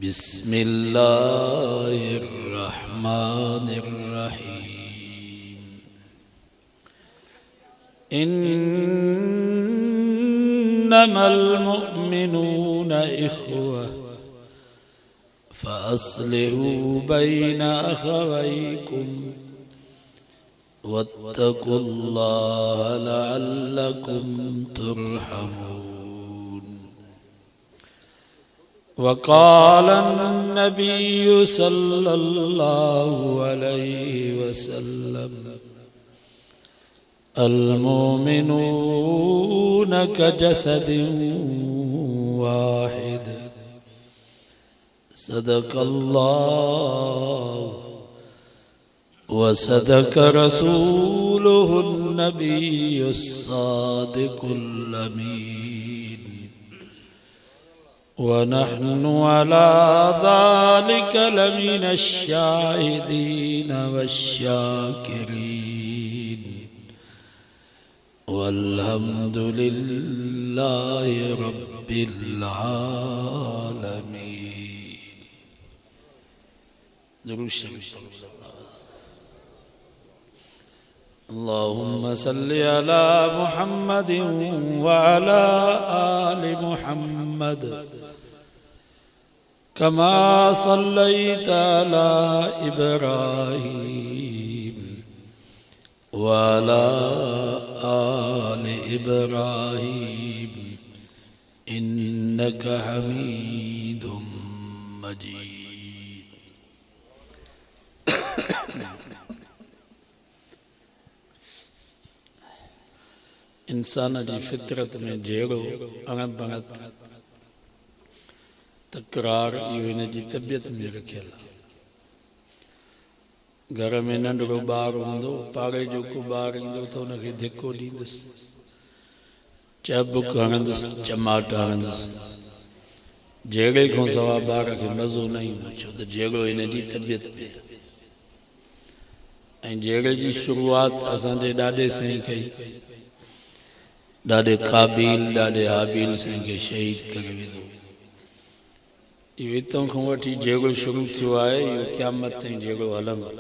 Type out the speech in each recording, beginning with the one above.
बिस्मिल्लाहिर्रहमानिर्रहीम। इन्नमल मुअमिनूना इख्वा फ़अस्लिहू बैन अख़वैकुम वत्तक़ुल्लाह लअल्लकुम तुरहमून। वक़ाल अन्नबिय्यु सल्लल्लाहु अलैहि वसल्लम अल-मुमिनून कजसदिन वाहिद। सदक़ल्लाहु व सदक़ रसूलुहुन नबियुस्सादिक़ुल अमीन। व नहनु अला ज़ालिका लमिनश शाहिदीन वश्शाकिरीन। वल्हम्दुलिल्लाहि रब्बिल आलमीन। दुरूद शरीफ। अल्लाहुम्मा सल्लि अला मुहम्मदिन व अला आलि मुहम्मद कमा सल्लैता अला इब्राहीम व अला आलि इब्राहीम इन्नका हमीदुम मजीद। इंसान जी फितरत में जहिड़ो अणबणत तकरार इहो हिन जी तबियत में रखियल आहे। घर में नंढड़ो ॿार हूंदो, पाड़े जो को ॿार ईंदो त हुनखे धिको ॾींदुसि, चबुक हणंदुसि, चमाट हणंदुसि। जहिड़े खां सवाइ ॿार खे मज़ो न ईंदो, छो त जहिड़ो हिन जी तबियत में। ऐं जहिड़े जी शुरूआति असांजे ॾाॾे साईं कई, ॾाॾे क़ाबिल ॾाॾे हाबिल साईं खे शहीद करे विधो। इहो हितां खां वठी जहिड़ो शुरू थियो आहे, इहो क़यामत ताईं जहिड़ो हलंदो,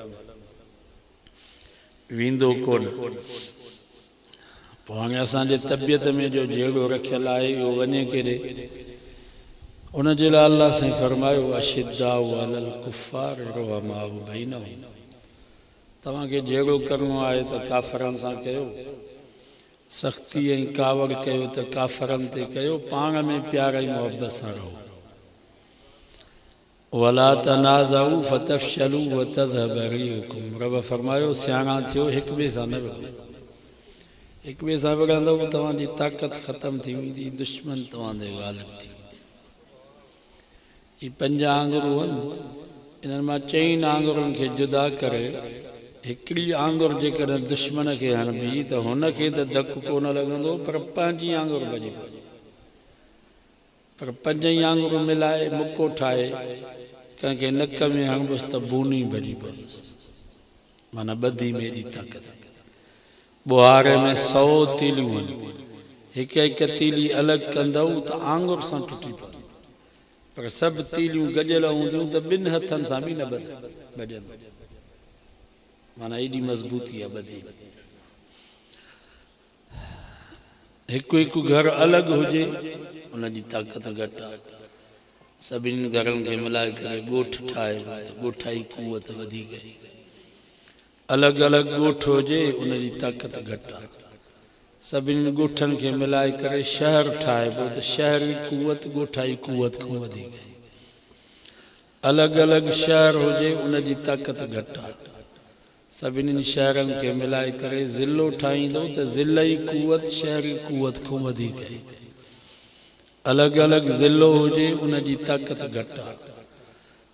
वेंदो कोन। पोइ हाणे असांजे तबियत में जो जहिड़ो रखियल आहे, इहो वञे केॾे। उनजे लाइ अल्लाह साईं फरमायो अशिद्दाउ अलल कुफ़ार रुहमाउ बैनहुम। तव्हांखे जहिड़ो करिणो आहे त काफ़रनि सां कयो, सख़्ती ऐं कावड़ कयो त काफ़रनि ते कयो, पाण में प्यार ऐं मुहबत सां रहो। वला तनाज़उ फतफ़शलू वतज़हब रिहुकुम। रब फरमायो सियाणा थियो, हिक ॿिए सां न विढ़ो। हिक ॿिए सां विढ़ंदव तव्हांजी ताक़त ख़तम थी वेंदी, दुश्मन तव्हांजे ग़ालिब थी वेंदा। ही 5 आङुरूं आहिनि, इन्हनि मां 4 आङुरुनि खे जुदा करे हिकिड़ी आङुर जेकॾहिं दुश्मन खे हणबी त हुनखे त धकु कोन लॻंदो, पर 5 आङुर भॼी पवंदी। पर 5 आङुरूं मिलाए मुको ठाहे कंहिंखे नक में हणबुसि त बूनी भॼी पवंदुसि। माना ॿधी में एॾी ताक़त। ॿुहारे में 100 तीलियूं आहिनि, हिक हिक तीली अलॻि कंदव त आङुर सां टुटी पवंदी। पर सभु तीलियूं गॾियल हूंदियूं त 2 हथनि सां बि न भॼंदियूं। माना एॾी मज़बूती आहे ॿधी। हिकु हिकु घर अलॻि हुजे, उनजी ताक़त घटि आहे। सभिनी घरनि खे मिलाए करे ॻोठ ठाहे त ॻोठाई कुवत वधीक आहे। अलॻि अलॻि ॻोठ हुजे, उनजी ताक़त घटि आहे। सभिनी ॻोठनि खे मिलाए करे शहर ठाहिबो त शहरी कुवत ॻोठाई कुवत खां वधीक आहे। अलॻि अलॻि शहर हुजे, उनजी ताक़त घटि आहे। सभिनी शहरनि खे मिलाए करे ज़िलो ठाहींदो त ज़िलई कुवत शहरी कुवत खां वधीक आहे। अलॻि अलॻि ज़िलो हुजे, उनजी ताक़त घटि आहे।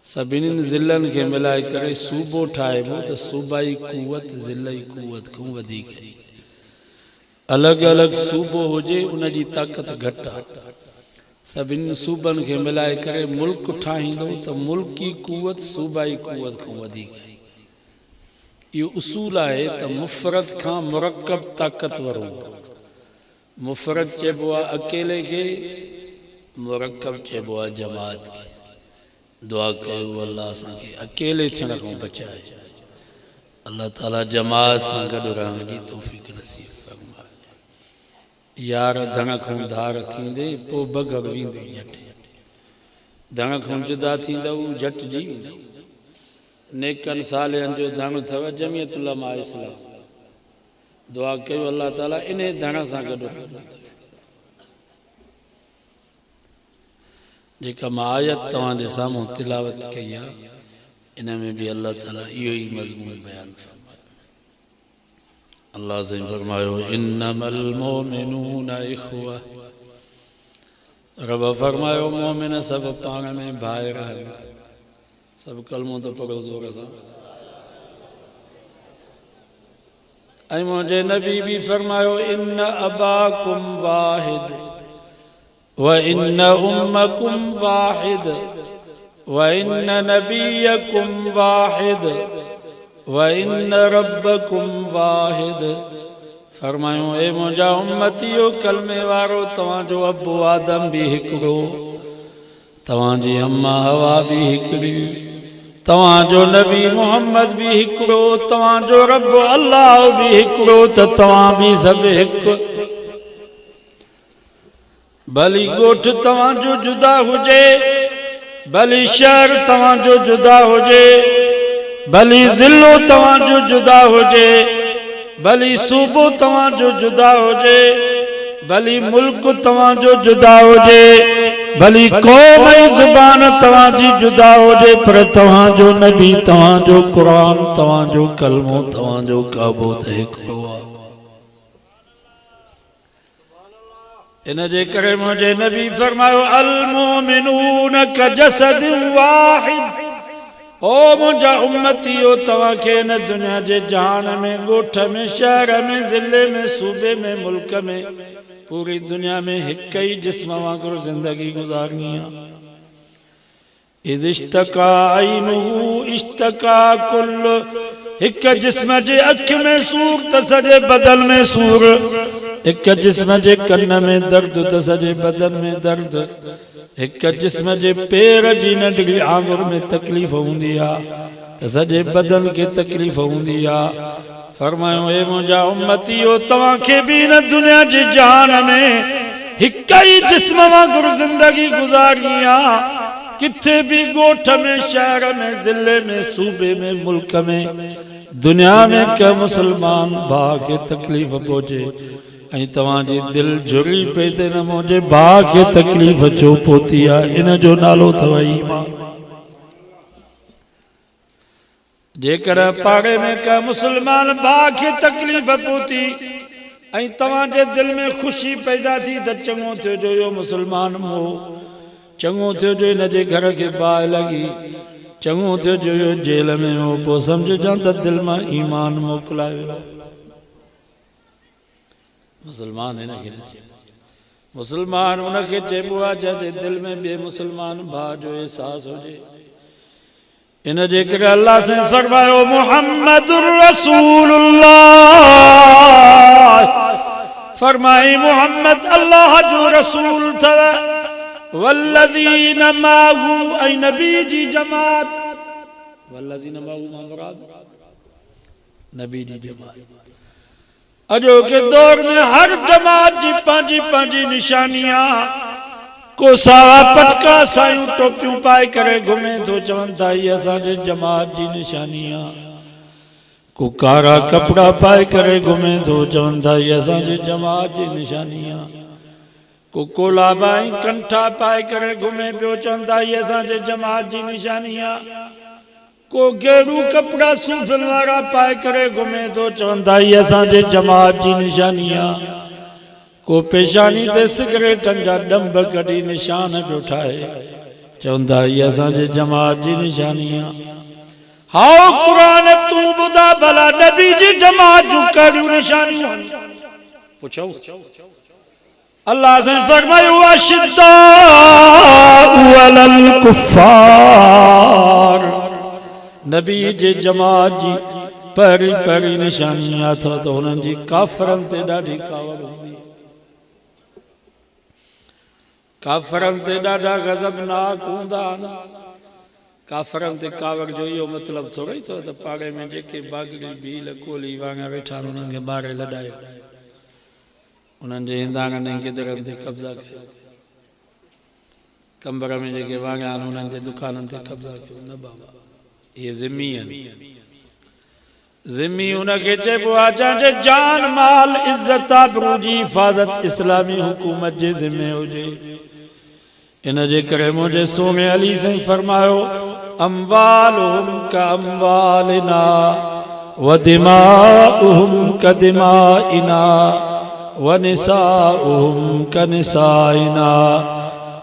सभिनी ज़िलनि खे मिलाए करे सूबो ठाहिबो त सूबाई कुवत ज़िलई कुवत खां वधीक आहे। अलॻि अलॻि सूबो हुजे, उनजी ताक़त घटि आहे। सभिनी सूबनि खे मिलाए करे मुल्क ठाहींदो त मुल्की कुवत सूबाई कुवत खां वधीक आहे। इहो उसूल आहे त मुफ़रत खां मुरकब ताक़तवर हो। मुफ़रत चइबो आहे अकेले खे, मुरकब चइबो आहे जमात खे। दुआ कयो अल्लाह असांखे अकेले थियण खां बचाए, अल्लाह ताला जमात सां गॾु रहण जी तौफ़ीक़ नसीब फरमाए। यार धण खां धार थींदे पोइ बग़र वेंदी झट, धण खां जुदा थींदव झट जी वेंदव। नेकनि सालिहनि जो धण अथव जमियत उलमा इस्लाम, दुआ कयो अल्लाह ताला इन धण सां गॾु रहण। जेका मां आयत तव्हांजे साम्हूं तिलावत कई आहे इन में भी अल्लाह ताला इहो ई मज़मून बयान फरमायो। अल्लाह से फरमायो इन्नमल मोमिनूना इख्वा, रब फरमायो मोमिन सब पाण में भाइर आहिनि। सब कलमो तो पढ़ो ज़ोर सां। ऐं मुंहिंजे नबी भी फरमायो इन्न अबाकुम वाहिद व इन्न उम्मकुम वाहिद व इन्न नबियकुम वाहिद व इन्न रब्बकुम वाहिद। फरमायो ए मुंहिंजा उम्मतियो कलमे वारो तव्हांजो अबू आदम भी हिकिड़ो, तव्हांजी अम्मा हवा भी हिकिड़ी, तव्हांजो नबी मोहम्मद भी हिकिड़ो, तव्हांजो रब अल्लाह भी हिकिड़ो, त तव्हां भी सभु हिकु। भली ॻोठ तव्हांजो जुदा हुजे, भली शहर तव्हांजो जुदा हुजे, भली ज़िलो तव्हांजो जुदा हुजे, भली सूबो तव्हांजो जुदा हुजे, भली मुल्क तव्हांजो जुदा हुजे, भली कौम ऐं ज़ुबान तव्हांजी जुदा हुजे, पर तव्हांजो नबी, तव्हांजो क़ुरान, तव्हांजो कलमो, तव्हांजो काबो त हिकिड़ो आहे। इन जे करे मुंहिंजे नबी फरमायो अल मोमिनून कजसद वाहिद। ओ मुंहिंजा उम्मतियो तव्हांखे इन दुनिया जे जहान में, ॻोठ में, शहर में, ज़िले में, सूबे में, मुल्क में, पूरी दुनिया में हिक ही जिस्म वांगुरु ज़िंदगी गुज़ारनी आहे। इज़ इश्तका ऐनुहु इश्तका कुल, हिक जिस्म जे अख में सूर त सॼे बदन में सूर, हिक जिस्म जे कन में दर्द त सॼे बदन में दर्द, हिक जिस्म जे पेर जी नंढड़ी आंगुर में तकलीफ़ हूंदी आहे त सॼे बदन खे तकलीफ़ हूंदी आहे। फरमायो ए मुंहिंजा उम्मतियो तव्हांखे भी इन दुनिया जे जहान में हिक ही जिस्म वांगुरु ज़िंदगी गुज़ारनी आहे। किथे भी ॻोठ में, शहर में, ज़िले में, सूबे में, मुल्क में, दुनिया में के मुसलमान भाउ खे तकलीफ़ पहुचे ऐं तव्हांजी दिल झुरी पई त न मुंहिंजे भाउ खे तकलीफ़ छो पहुती आहे, इन जो नालो अथव ईमान। जेकर पाड़े में का मुसलमान भाउ खे तकलीफ़ पहुती ऐं तव्हांजे दिल में ख़ुशी पैदा थी त चङो थियो जो इहो मुसलमान हो, चङो थियो जो हिन जे घर खे बाहि लॻी, चङो थियो जो इहो जेल में हो, पोइ सम्झजां त दिल मां ईमान मोकिलायो। मुसलमान हिन खे न चइबो, मुसलमान उनखे चइबो आहे जंहिंजे दिल में ॿिए मुसलमान भाउ जो एहसास हुजे। इन जे करे अल्लाह से फरमायो मुहम्मदुर रसूलुल्लाह, फरमाई मुहम्मद अल्लाह जो रसूल अथव, वल्लज़ीन माहू ऐं नबी जी जमात, वल्लज़ीन माहू मां मुराद नबी जी जमात। अॼोके दौर में हर जमात जी पंहिंजी पंहिंजी निशानियां, को सावा पटका सायूं टोपियूं पाए करे घुमे थो, चवनि था हीअ असांजे जमात जी निशानी आहे। को कारा कपिड़ा पाए करे घुमे थो, चवनि था हीअ असांजे जमात जी निशानी आहे। को कोलाबा ऐं कंठा पाए करे घुमे पियो, चवनि था हीअ असांजे जमात जी निशानी आहे। को गेरू कपिड़ा सूफ़नि वारा पाए करे घुमे थो, चवनि था हीअ असांजे जमात जी निशानी आहे। को पेशानी ते सिगरेटनि जा डंब कढी निशान पियो ठाहे, चवनि था हीअ असांजे जमात जी निशानी आहे। हाओ क़ुरान तूं ॿुधा भला नबी जी जमात जूं कहिड़ियूं निशानियूं आहिनि? पुछो। अल्लाह से फरमायो अशिद्दाउ अलल कुफ़ार, नबी जे जमात जी पहिरीं पहिरीं निशानी अथव त हुननि जी काफ़रनि ते ॾाढी कावर हूंदी, काफ़रनि ते ॾाढा गज़बनाक हूंदा आहिनि। काफ़रनि ते कावड़ जो इहो मतिलबु थोरो ई अथव त पाड़े में जेके बागड़ी भील कोली वांगा वेठा उन्हनि खे ॿारे लॾायो, उन्हनि जे हिंदाणनि ऐं गिदरनि ते कब्ज़ा कयो, कंबर में जेके वांगा आहिनि उन्हनि जे दुकाननि ते कब्ज़ा कयो। न बाबा, इहे ज़िमी आहिनि। ज़िमी उनखे चइबो आहे जंहिंजे जान माल इज़त आबरू जी हिफ़ाज़त इस्लामी हुकूमत जे ज़िमे हुजे। इन जे करे मुंहिंजे सोने अली साईं फरमायो, अम्वालुहुम का अम्वालिना व दिमाउहुम का दिमाइना व निसाउहुम का निसाइना।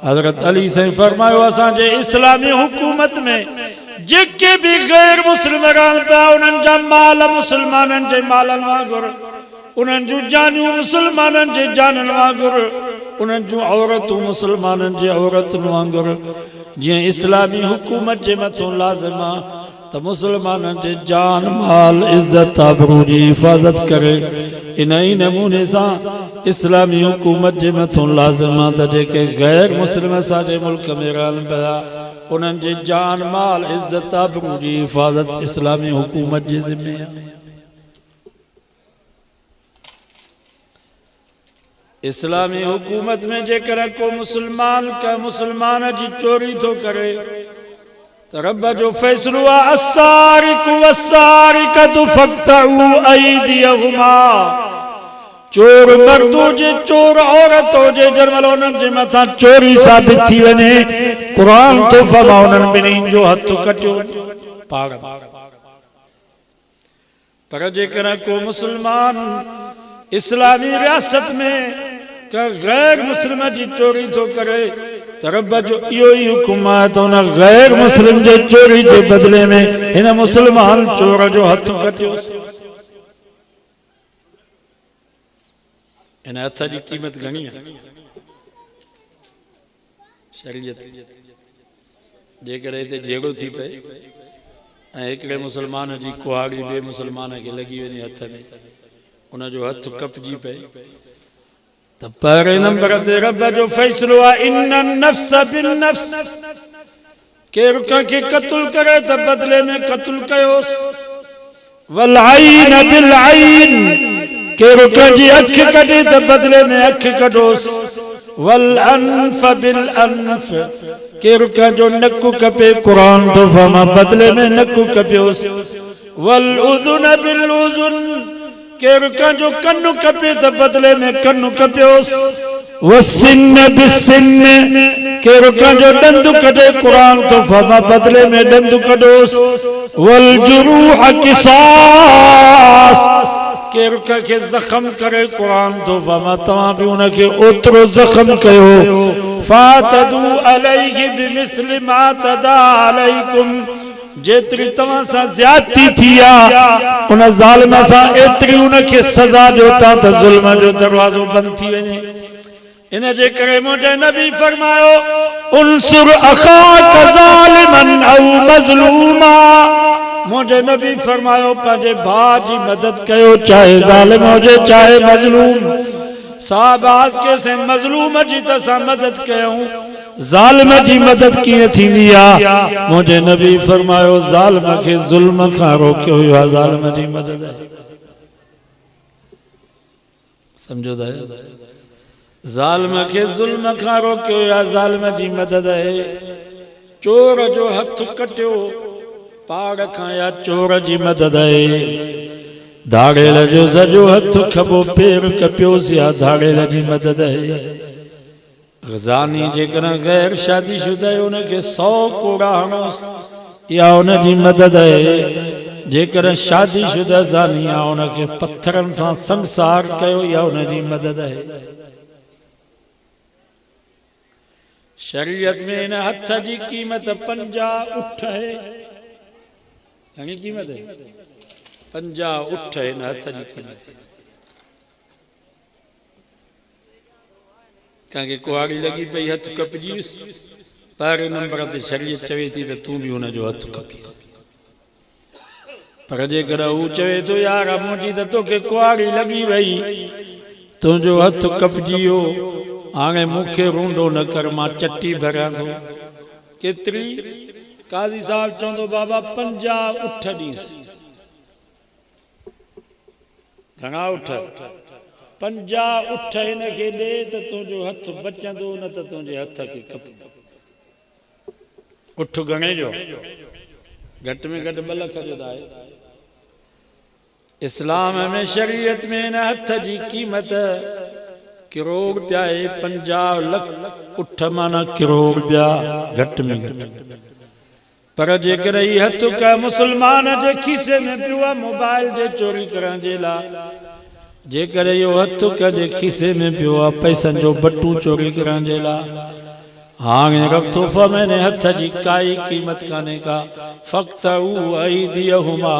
हज़रत अली साईं फरमायो, असांजे इस्लामी हुकूमत में जेके भी गैर मुस्लिम रहन पिया उन्हनि जा माल मुसलमाननि जे मालनि वांगुरु, उन्हनि जूं जानियूं मुसलमाननि जे जाननि वांगुरु, उन्हनि जूं औरतूं मुसलमाननि जे औरतुनि वांगुरु। जीअं इस्लामी हुकूमत जे मथां लाज़िम आहे त मुसलमाननि जे जान माल इज़त आबरू जी हिफ़ाज़त करे, इन ई नमूने सां इस्लामी हुकूमत जे मथां लाज़िम आहे त जेके गैर मुस्लिम असांजे मुल्क में रहनि पिया उन्हनि जे जान माल इज़त आबरू जी हिफ़ाज़त इस्लामी हुकूमत जे ज़िम्मे आहे। इस्लामी हुकूमत में जेकर को मुसलमान का मुसलमान जी चोरी थो करे तो रब जो फैसलो आहे, अस्सारिकु वस्सारिकतु फ़क़्तऊ अयदियहुमा। चोर मर्द हुजे चोर औरत हुजे, जंहिंमहिल उन्हनि जे मथां चोरी साबित थी वञे क़ुरान थो फरमाए उन्हनि ॿिन्हिनि जो हथ कटियो पाड़। पर जेकर को मुसलमान इस्लामी रियासत में का गैर मुस्लिम जी चोरी थो करे त रब जो इहो ई हुकुम आहे त उन गैर मुस्लिम जे चोरी जे बदले में हिन मुसलमान चोर जो हथ कटियो। इन हथ जी क़ीमत घणी आहे शरीयत। जेकर हिते झेड़ो थी पए ऐं हिकिड़े मुसलमान जी कुहाड़ी ॿिए मुसलमान खे लॻी वञे हथ में, उनजो हथ कपजी पए त पहिरें नंबर ते रब जो फैसलो आहे, इन्न नफ्स बिन नफ्स। केरु कंहिंखे क़त्ल करे त बदले में क़त्ल कयोसि। वल आइन बिल आइन, केरु कंहिंजी अख कढे त बदले में अख कढोसि। वल अनफ बिल अनफ, केरु कंहिंजो नकु कपे क़ुरान थो फरमाए बदले में नकु कपियोसि। वल उज़ुन बिल उज़ुन, केरु कंहिंजो कन्नु कपे त बदले में कन्नु कपियोसि। वसिन बिसिन, केरु कंहिंजो ॾंदु कढे क़ुरान थो फरमाए बदले में ॾंदु कढोसि। वल जुरूह क़िसास, केरु कंहिंखे ज़ख़्म करे क़ुरान थो फरमाए तव्हां बि उनखे ओतिरो ज़ख़्म कयो। फातदू अलैहि बिमिस्लि मा तदा अलैकुम, जेतिरी तव्हां सां ज़्यादती थी आहे उन ज़ालिम सां एतिरी उनखे सज़ा ॾियो था त ज़ुल्म जो दरवाज़ो बंदि थी वञे। इन जे करे मुंहिंजे नबी फरमायो, उनसुर अखाक ज़ालिमन औ मज़लूमा। मुंहिंजे नबी फरमायो पंहिंजे भाउ जी मदद कयो, चाहे ज़ालिम हुजे चाहे मज़लूम। साहबाज़ के से मज़लूम जी त असां मदद कयूं, ज़ालिम जी मदद कीअं थींदी आहे? मुंहिंजे नबी फरमायो ज़ालिम खे ज़ुल्म खां रोकियो वियो आहे, ज़ालिम जी मदद आहे। सम्झो था, ज़ालिम खे ज़ुल्म खां रोकियो वियो आहे, ज़ालिम जी मदद आहे। चोर जो हथ कटियो पाड़ खां या चोर जी मदद आहे। धाड़ेल जो सॼो हथ खबो पेर कपियोसि या धाड़ेल जी मदद आहे। ज़ानी जेकर गैर शादीशुदा आहे उनखे 100 कोड़ा हणोसि या उनजी मदद आहे। जेकर शादीशुदा ज़ानी आहे उनखे पत्थरनि सां संसार कयो या उनजी मदद आहे। शरीयत में इन हथ जी क़ीमत 50 उठ है। घणी क़ीमत है? 50 उठ है इन हथ जी क़ीमत। कंहिंखे कुहाड़ी लॻी पई हथ कपजी वियुसि, पहिरें नंबर ते शरीयत चवे थी त तूं बि हुनजो हथ कपीस। पर जेकर हू चवे थो यार मुंहिंजी त तोखे कुहाड़ी लॻी वई, तुंहिंजो हथ कपजी वियो, हाणे मूंखे रूंडो न कर, मां चटी भरियां थो। केतिरी? काज़ी साहब चवंदो बाबा 50 उठ ॾींसि घणा उठ 50 उठ हिनखे ॾे त तुंहिंजो हथ बचंदो न त तुंहिंजे हथ खे कपंदो उठ घणे जो घटि में घटि 2 लख जो त आहे इस्लाम में शरीयत में हिन हथ जी क़ीमत करोड़ रुपया आहे 50 लख उठ माना करोड़ रुपया घटि में घटि पर जेकर ही हथ का मुसलमान जे खीसे में पियो आहे मोबाइल जे चोरी करण जे लाइ जेकर इहो हथ जे खीसे में पियो आहे पैसनि जो बटू चोरी करण जे लाइ हाणे रब्तो फरमाए हथ जी काई क़ीमत कान्हे का फ़क़्त अयदीहुमा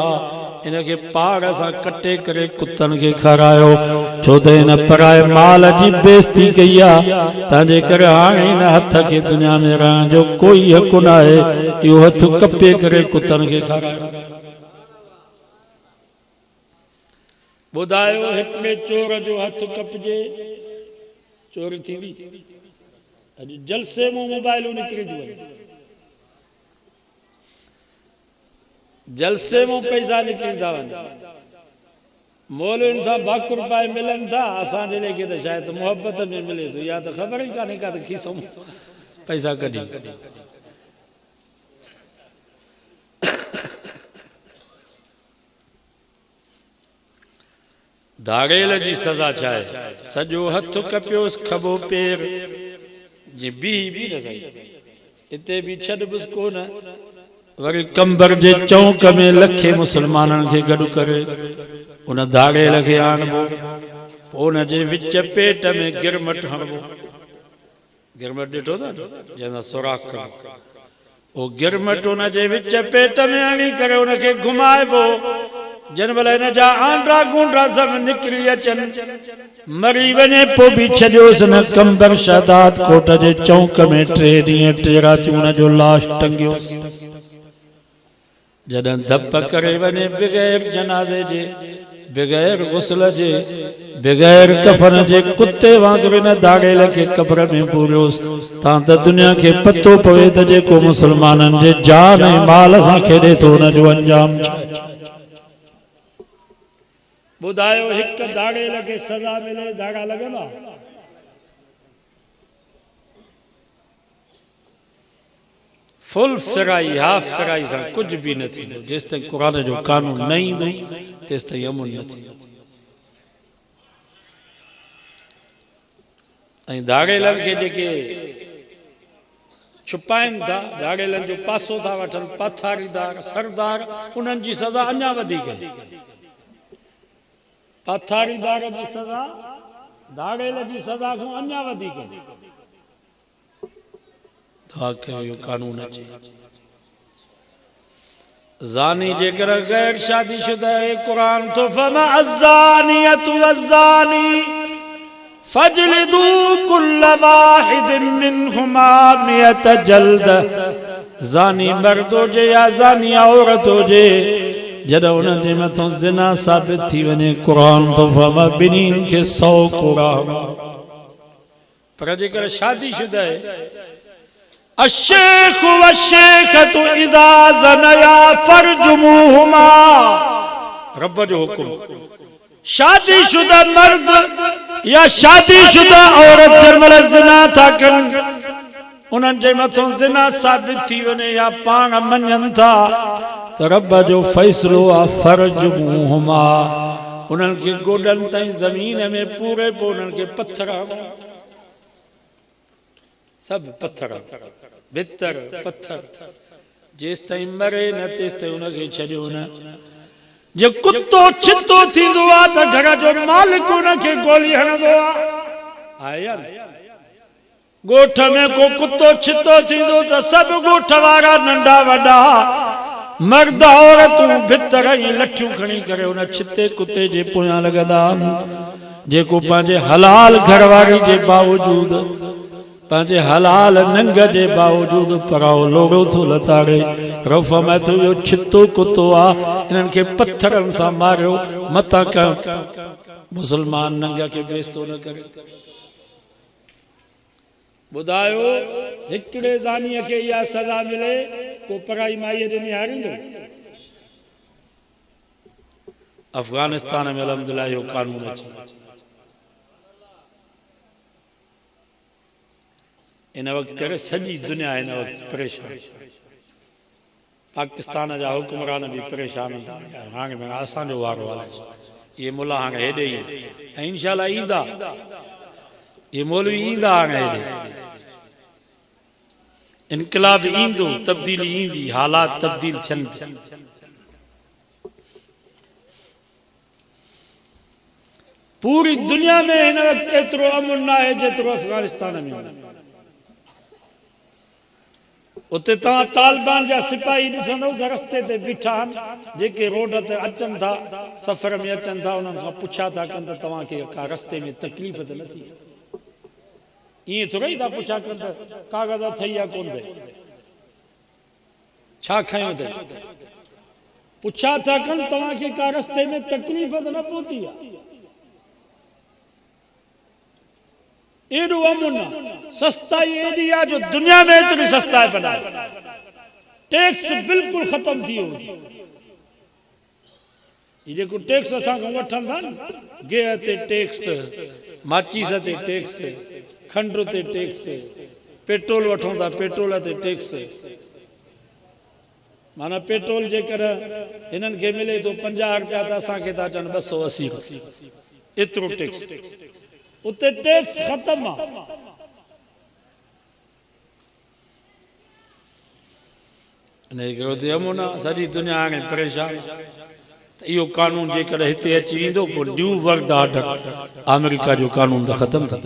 इनखे पार सां कटे करे कुतनि खे खारायो छो त हिन पराए माल जी बेइज़ती कई आहे तंहिंजे करे हाणे हिन हथ खे दुनिया में रहण जो कोई हक़ न आहे इहो हथ कपे करे कुतनि खे खारायो ॿुधायो हिकिड़े चोर जो हथ कपजे चोरी थींदी अॼु जलसे में मोबाइल निकिरी थी वञे जलसे में पैसा निकिरी था वञनि मौलवियुनि सां भाकुर पाए मिलनि था असांजे लेखे त शायदि मोहबत में मिले थो या त ख़बर ई कान्हे का त खीसो पैसा कढी दाड़ेल जी सज़ा छा आहे सॼो हथ कपियोसि खबो पेर जी बी न सही हिते बि छॾ बुस कोन वरी कंबर जे चौक में लखे मुसलमाननि खे गॾु करे उन दाड़ेल खे आणबो पोइ उन जे विच पेट में गिरमट हणबो गिरमट ॾिठो था जंहिंसां सुराख कबो उहो गिरमट उन जे विच पेट में हणी करे उनखे घुमाइबो जन भला हिन जा आंड्रा गुंड्रा सभु निकिरी अचनि मरी वञे पोइ बि छॾियोसि न कंबर शहादात कोट जे चौक में 3 ॾींहं 3 रातियूं उन जो लाश टंगियोसि जॾहिं धप करे वञे बग़ैर जनाज़े जे बग़ैर गुस्ल जे बग़ैर कफन जे कुते वांगुरु हिन दाड़ेल खे क़ब्र में पूरियोसि तां त दुनिया खे पतो पवे त जेको मुसलमाननि जे जान ऐं माल सां खेॾे थो हुन जो अंजाम छा ॿुधायो हिकु दाड़ेल खे सज़ा मिले दाड़ा लॻंदा फुल फिराई हाफ फिराई सां कुझु बि न थींदो जेसि ताईं क़ुर जो कानून न ईंदो तेसि ताईं अमन न थींदो ऐं दाड़ेलनि खे जेके छुपाइनि था दाड़ेलनि जो पासो था वठनि पथारीदार सरदार उन्हनि जी सज़ा अञा वधीक पथारीदार जी सज़ा दाड़ेल जी सज़ा खां अञा वधीक कानून अचे ज़ानी जेकर गैर शादीशुदा है कुरान तो फमा अज़्ज़ानियतु वज़्ज़ानी फजलिदू कुल्ल वाहिदिन मिनहुमा 100 जल्द ज़ानी मर्द हुजे या ज़ानी औरत हुजे जॾहिं उन्हनि जे मथां ज़िना साबित थी वञे कुरान तो फमा ॿिन्हिनि खे 100 कोड़ा पर जेकर शादीशुदा है अशेख व शेखतु इज़ा ज़नया फरजुमुहुमा रब जो हुक्म शादीशुदा मर्द या शादीशुदा औरत जर्मल ज़िना था कनि उन्हनि जे मथां ज़िना साबित थी वञे या पाण मञनि था त रब जो फ़ैसिलो आहे फरजुमुहुमा उन्हनि खे गोॾनि ताईं ज़मीन में पूरे पोइ उन्हनि खे पत्थर सब पत्थर भितर पत्थर जेसि ताईं मरे न तेसि ताईं उनखे छॾियो न जे कुतो छितो थींदो आहे त घर जो मालिक उनखे गोली हणंदो आहे या ॻोठ में को कुतो छितो थींदो त सभु ॻोठ वारा नंढा वॾा मर्द औरतूं भितर ई लठियूं खणी करे उन छिते कुते जे पोयां लॻंदा जेको पंहिंजे हलाल घरवारी जे बावजूदि पंहिंजे हलाल नंग जे बावजूदि पराओ लोड़ो थो लताड़े रफ़ में तो इहो छितो कुतो आहे इन्हनि खे पत्थरनि सां मारियो मतां का मुसलमान नंग खे बेइज़्तो न करे ॿुधायो हिकिड़े ज़ानीअ खे इहा सज़ा मिले को पराई माईअ ॾे निहारींदो? अफ़गानिस्तान में अल्हम्दुलिल्लाह इहो कानून अची इन वक़्तु करे सॼी दुनिया हिन वक़्तु परेशान। पाकिस्तान जा हुकुमरान बि परेशान था। हाणे असांजो वारो आहे। ये मुला हाणे हेॾे ई ऐं इंशाअल्लाह ईंदा। ये मौलवी ईंदा हाणे हेॾे। इनकलाब ईंदो, तब्दीली ईंदी, हालात तब्दील थियनि। पूरी दुनिया में हिन वक़्तु एतिरो अमन न आहे जेतिरो अफ़गानिस्तान में। उते तव्हां तालिबान जा सिपाही ॾिसंदव रस्ते ते बीठा आहिनि, जेके रोड ते अचनि था, सफ़र में अचनि था, उन्हनि खां पुछा था कनि त तव्हांखे का रस्ते में तकलीफ़ त नथी? ईअं थोरा ई था पुछा कनि त कागज़ अथई या कोन अथई, छा खयो अथई? पुछा था कनि तव्हांखे का रस्ते में तकलीफ़ त न पहुती आहे? एॾो अमन आहे, सस्ताई एॾी आहे जो दुनिया में एतिरी सस्ताई बनाए। टैक्स बिल्कुलु ख़तम थी वियो। हीउ जेको टैक्स असां खां वठनि था न, गेह ते टैक्स, माचीस ते टैक्स, खंड ते टैक्स, पेट्रोल वठूं था पेट्रोल ते टैक्स। माना पेट्रोल जेकर हिननि खे मिले थो 50 रुपया त असांखे था अचनि 280 एतिरो टैक्स। उते टैक्स ख़तम आहे। अमन आहे, सॼी दुनिया हाणे परेशान। इहो कानून जेकर हिते अची वेंदो पोइ न्यू वर्ल्ड ऑर्डर अमेरिका जो कानून त ख़तम थी।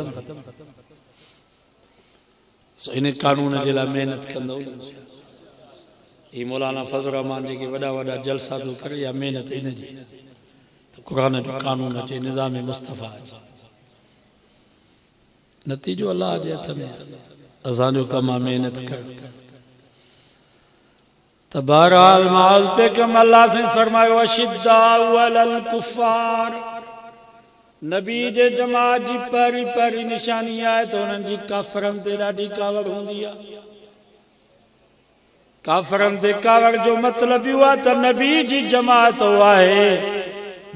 इन कानून जे लाइ महिनत कंदो। ही मौलाना फज़ल रहमान जेके वॾा वॾा जलसा थो करे, या महिनत इन जी त क़ुर जो कानून अचे, निज़ाम मुस्तफ़ा अचे। नतीजो अल्लाह जे हथ में। असांजो कमु आहे महिनत कर। त बहरहाल माउज़ पे कम अल्लाह से फरमायो अशिद्दाउ अलल कुफ़ार। नबी जे जमात जी पहिरीं पहिरीं निशानी आहे त हुननि जी काफ़रनि ते ॾाढी कावड़ हूंदी आहे। काफ़रनि ते कावड़ जो मतिलबु इहो आहे त नबी जी जमात आहे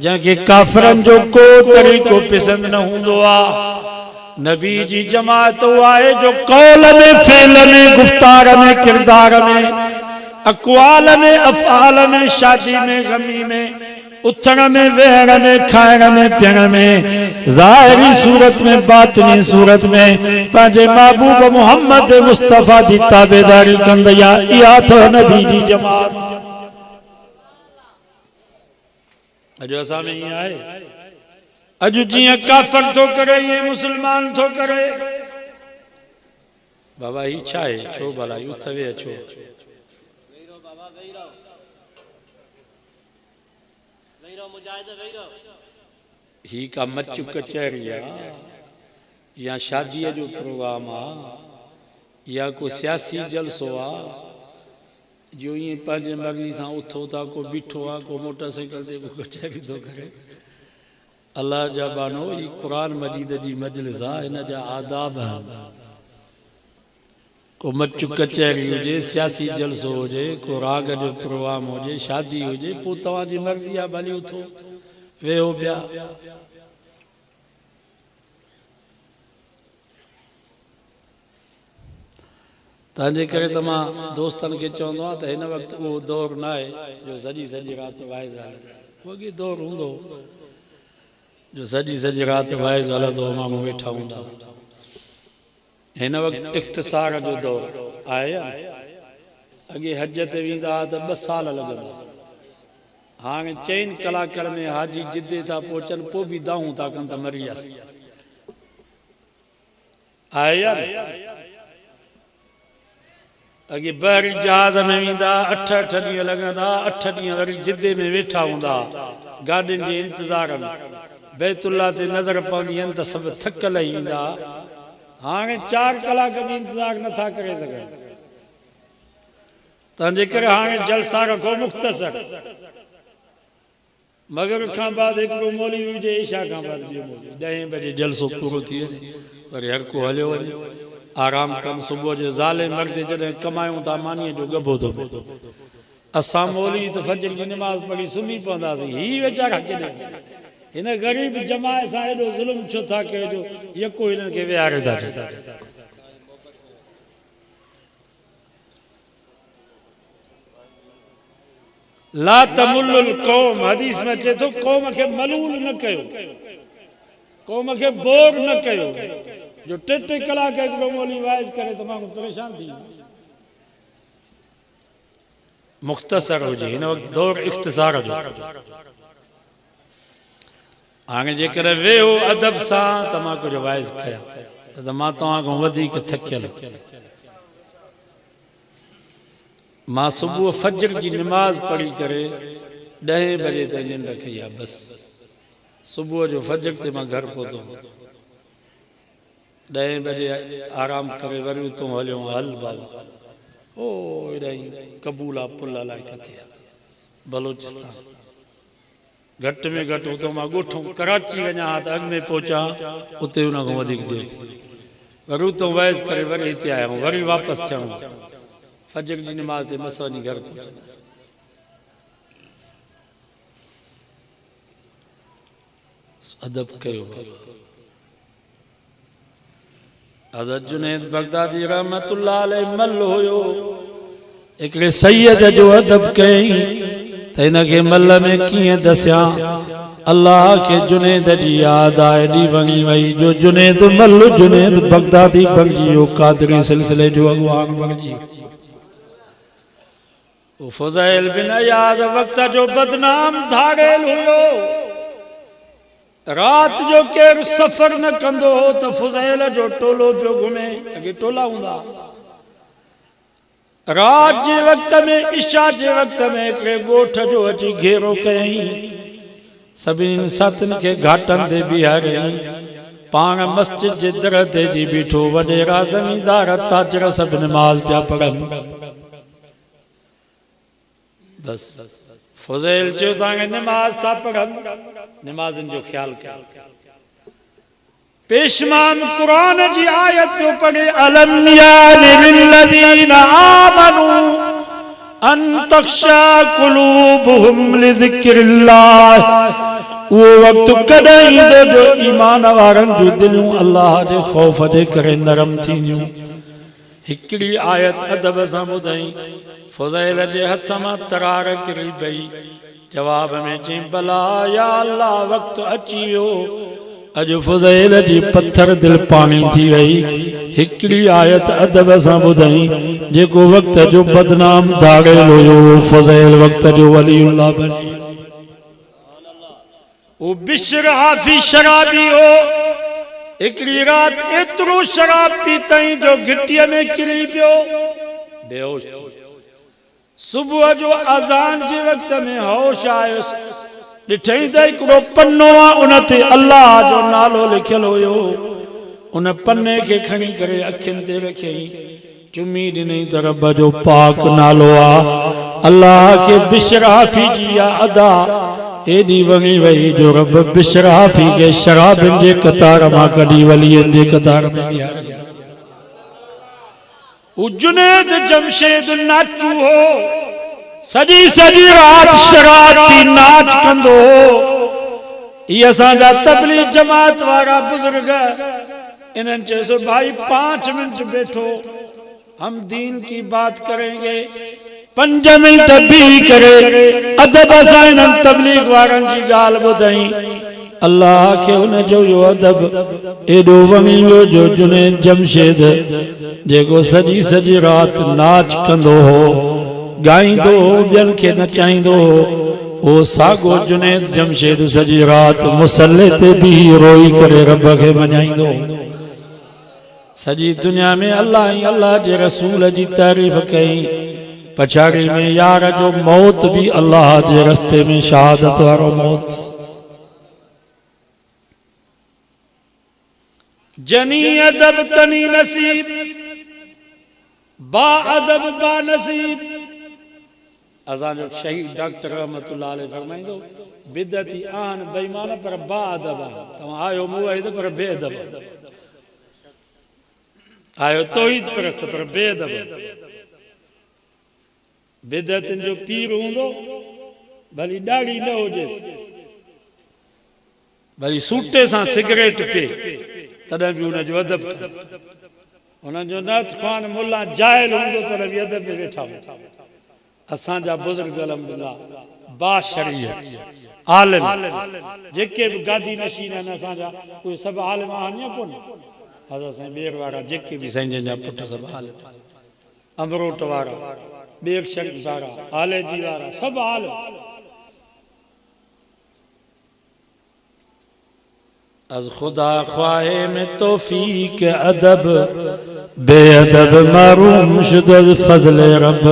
जंहिंखे काफ़रनि जो को तरीक़ो पसंदि न हूंदो आहे। नबी जी जमात आहे जो कौल में, फेल में, गुफ्तार में, किरदार में, अक़वाल में, अफ़आल में, शादी में, गमी में, उथण में, वेहण में, खाइण में, पीअण में, ज़ाहिरी सूरत में, बातिनी सूरत में पंहिंजे महबूब मुहम्मद मुस्तफ़ा जी ताबेदारी कंदी आहे। इहा अथव नबी जी जमात। अॼु असां में ईअं आहे। अॼु जीअं काफ़र थो करे ईअं मुस्लमान थो करे। बाबा ही छा आहे? छो भला उथ वे अचो। ही का मच कचहरी आहे या शादीअ जो प्रोग्राम आहे या को सियासी जलसो आहे जो ईअं पंहिंजे मर्ज़ी सां उथो था? को बीठो आहे, को मोटरसाइकिल ते, को कचहरी थो करे। अल्लाह जा बानो, ही क़ुर मजीद जी मजलिस आहे, हिन जा आदाब आहिनि। को मच कचहरी हुजे, सियासी जलसो हुजे, को राग जो प्रोग्राम हुजे, शादी हुजे, पोइ तव्हांजी मर्ज़ी आहे, भली उथो वेहो पिया। तंहिंजे करे त मां दोस्तनि खे चवंदो आहियां त हिन वक़्तु उहो दौरु न आहे जो सॼी सॼी राति वाइज़ हले। वॻी दौरु हूंदो जो सॼी सॼी राति वाइज़ हलंदो, माण्हू वेठा हूंदा। हिन वक़्तु इख़्तिसार जो दौरु आहे। अॻे हज ते वेंदा हुआ त 2 साल लॻंदा। हाणे 4 कलाकनि में हाजी जिदे था पहुचनि, पोइ बि दाऊं था कनि त मरी वियासीं। आहे या अॻे बहरी जहाज़ में वेंदा 8-8 ॾींहं लॻंदा, 8 ॾींहं वरी जिदे में वेठा हूंदा गाॾियुनि जे इंतज़ार में। बैतुल्ला ते नज़र पवंदी आहिनि त सभु थकियल ई ईंदा। हाणे 4 कलाक बि इंतज़ार नथा करे सघनि। तंहिंजे करे हाणे जलसा रखो मुख़्तसर। मगरिब खां बाद हिकिड़ो मौलवी हुजे, इशा खां बाद ॿियो मौलवी। 10 बजे जलसो पूरो थी वञे, वरी हर को हलियो वञे। आराम कन सुबह जो ज़ाले मर्द जॾहिं कमायूं था मानीअ जो गबो थो पए असां मौली त फजर जी नमाज़ पढ़ी सुम्ही पवंदासीं ही वीचारा केॾे हिन ग़रीब जमाए सां एॾो ज़ुल्म छो था कयो जो यको हिननि खे विहारे था छॾनि ला तमुल्लुल कौम हदीस में अचे थो कौम खे मलूल न कयो कौम खे बोर न कयो जो टे टे कलाक हिकिड़ो मौली वाइज़ करे त माण्हू परेशान थी मुख़्तसर हुजे हिन वक़्तु दौर इख़्तिसार जो हाणे जेकॾहिं वेहो अदब सां त मां कुझु वाइज़ कयां त मां तव्हां खां वधीक थकियल मां सुबुह फजर जी नमाज़ पढ़ी करे 10 बजे ताईं निंड कई आहे बसि सुबुह जो फजर ते मां घर पहुतो 10 बजे आराम करे वरी उतो हलियो हल बाबा ओ एॾाई कबूला पुल अलाए किथे आहे बलोचिस्तान घटि में घटि उतो मां ॻोठूं कराची वञा हा त अॻु में पहुचा उते उन खां वधीक देरि वरी उतो वैस करे वरी हिते आया आहियूं वरी वापसि थियूं फजर जी नमाज़ ते मस वञी घर पहुचंदासीं अदब कयो हज़रत जुनैद बगदादी रहमतुल्लाह अलैह मल हुयो हिकिड़े सैयद जो अदब कयईं त हिनखे मल में कीअं दसियां अल्लाह के जुनैद जी याद आहे एॾी वणी वई जो जुनैद मल जुनैद बगदादी बणिजी वियो कादरी सिलसिले जो अॻुवान बणिजी वियो फुज़ैल बिन अयाज़ वक़्त जो बदनाम धाड़ेल हुयो रात जो केरु सफ़र न कंदो हो त फुज़ैल जो टोलो पियो घुमे अॻे टोला हूंदा रात जे वक़्त में इशा जे वक़्त में हिकिड़े ॻोठ जो अची घेरो कयईं सभिनी साथियुनि खे घाटनि ते बीहारियईं पाण मस्जिद जे दर ते जी बीठो वॾेरा ज़मींदार ताजर सभु नमाज़ पिया पढ़नि बस फुज़ैल चयो तव्हांखे नमाज़ था पढ़नि नमाज़नि जो ख्यालु कयो पेशमान कुरान जी आयत पियो पढ़े अलम यानि लिल्लज़ीना आमनू अन तख़शा क़ुलूबुहुम लिज़िक्रिल्लाह उहो वक़्तु कॾहिं ईंदो जो ईमान वारनि जूं दिलियूं अल्लाह जे ख़ौफ़ जे करे नरम थींदियूं हिकिड़ी आयत अदब सां ॿुधाई फुज़ैल जे हथ मां तरार किरी पई जवाब में चई भला या अल्लाह वक़्तु अची वियो अॼु फुज़ैल जी पत्थर दिल पाणी थी वई हिकिड़ी आयत अदब सां ॿुधाई जेको वक़्त जो बदनाम धाड़ेल हुयो फुज़ैल वक़्त जो वलीउल्लाह बणी वो बिश्र हाफी शराबी हो हिकिड़ी रात एतिरो शराब पीतई जो घिटीअ में किरी पियो बेहोश सुबुह जो अज़ान जे वक़्त में होश आयुसि ॾिठई त हिकिड़ो पनो आहे उन ते अल्लाह जो नालो लिखियलु हुयो उन पने खे खणी करे अखियुनि ते रखियई चुमी ॾिनई त रब जो पाक नालो आहे अल्लाह खे बिश्राफ़ी जी अदा एॾी वणी वई जो रब बिश्राफ़ी खे शराबनि जे कतार मां कढी वलीअनि जे कतार में बीहारियो जुनैद जमशेद नाचू हो सॼी सॼी रात शराब पी नाच कंदो ये असांजा तबलीग जमात वारा बुजुर्ग इन्हनि चयो भाई 5 मिनट बैठो हम दीन की बात करेंगे 5 मिनट भी करे अदब सां इन्हनि तबलीग वारनि जी ॻाल्हि ॿुधाई अल्लाह के उन जो यो अदब एॾो वणी वियो जो जुनैद जमशेद जेको सॼी सॼी रात नाच कंदो हो गाईंदो हो ॿियनि खे नचाईंदो हो ओ साॻो जुनैद जमशेद सॼी रात मुसल्ले ते भी रोई करे रब खे मञाईंदो सॼी दुनिया में अल्लाह ई अल्लाह जे रसूल जी तारीफ़ कई पछाड़ी में यार जो मौत भी अल्लाह जे रस्ते में शहादत वारो मौत जनी अदब तनी नसीब बा अदब बा नसीब असांजो शहीद डॉक्टर रहमतुल्लाह अलैह फरमाईंदो बिदती आन बेईमान पर बा अदब तव्हां आयो मुआहिद पर बेअदब आयो तौहीद परस्त पर बेअदब बिदअतन जो पीर हूंदो भली ॾाढ़ी न हुजेसि भली सूटे सां सिगरेट पी तॾहिं बि हुनजो अदब हुनजो नाथ ख़ान मुल्ला जाइल हूंदो तॾहिं बि अदब में वेठा हूंदा असांजा बुज़ुर्ग अल्हम्दुलिल्लाह बाशरीयत आलिम जेके बि गादी नशीन आहिनि असांजा उहे सभु आलिम आहिनि या कोन हज़रत साईं ॿेर वारा जेके बि साईं जन जा पुट सभु आलिम अमरोट वारा ॿेर शरीफ़ वारा आलेजी वारा सभु आलिम अज़ खुदा ख्वाहे में तौफीक अदब बेअदब महरूम शुद अज़ फज़ल रब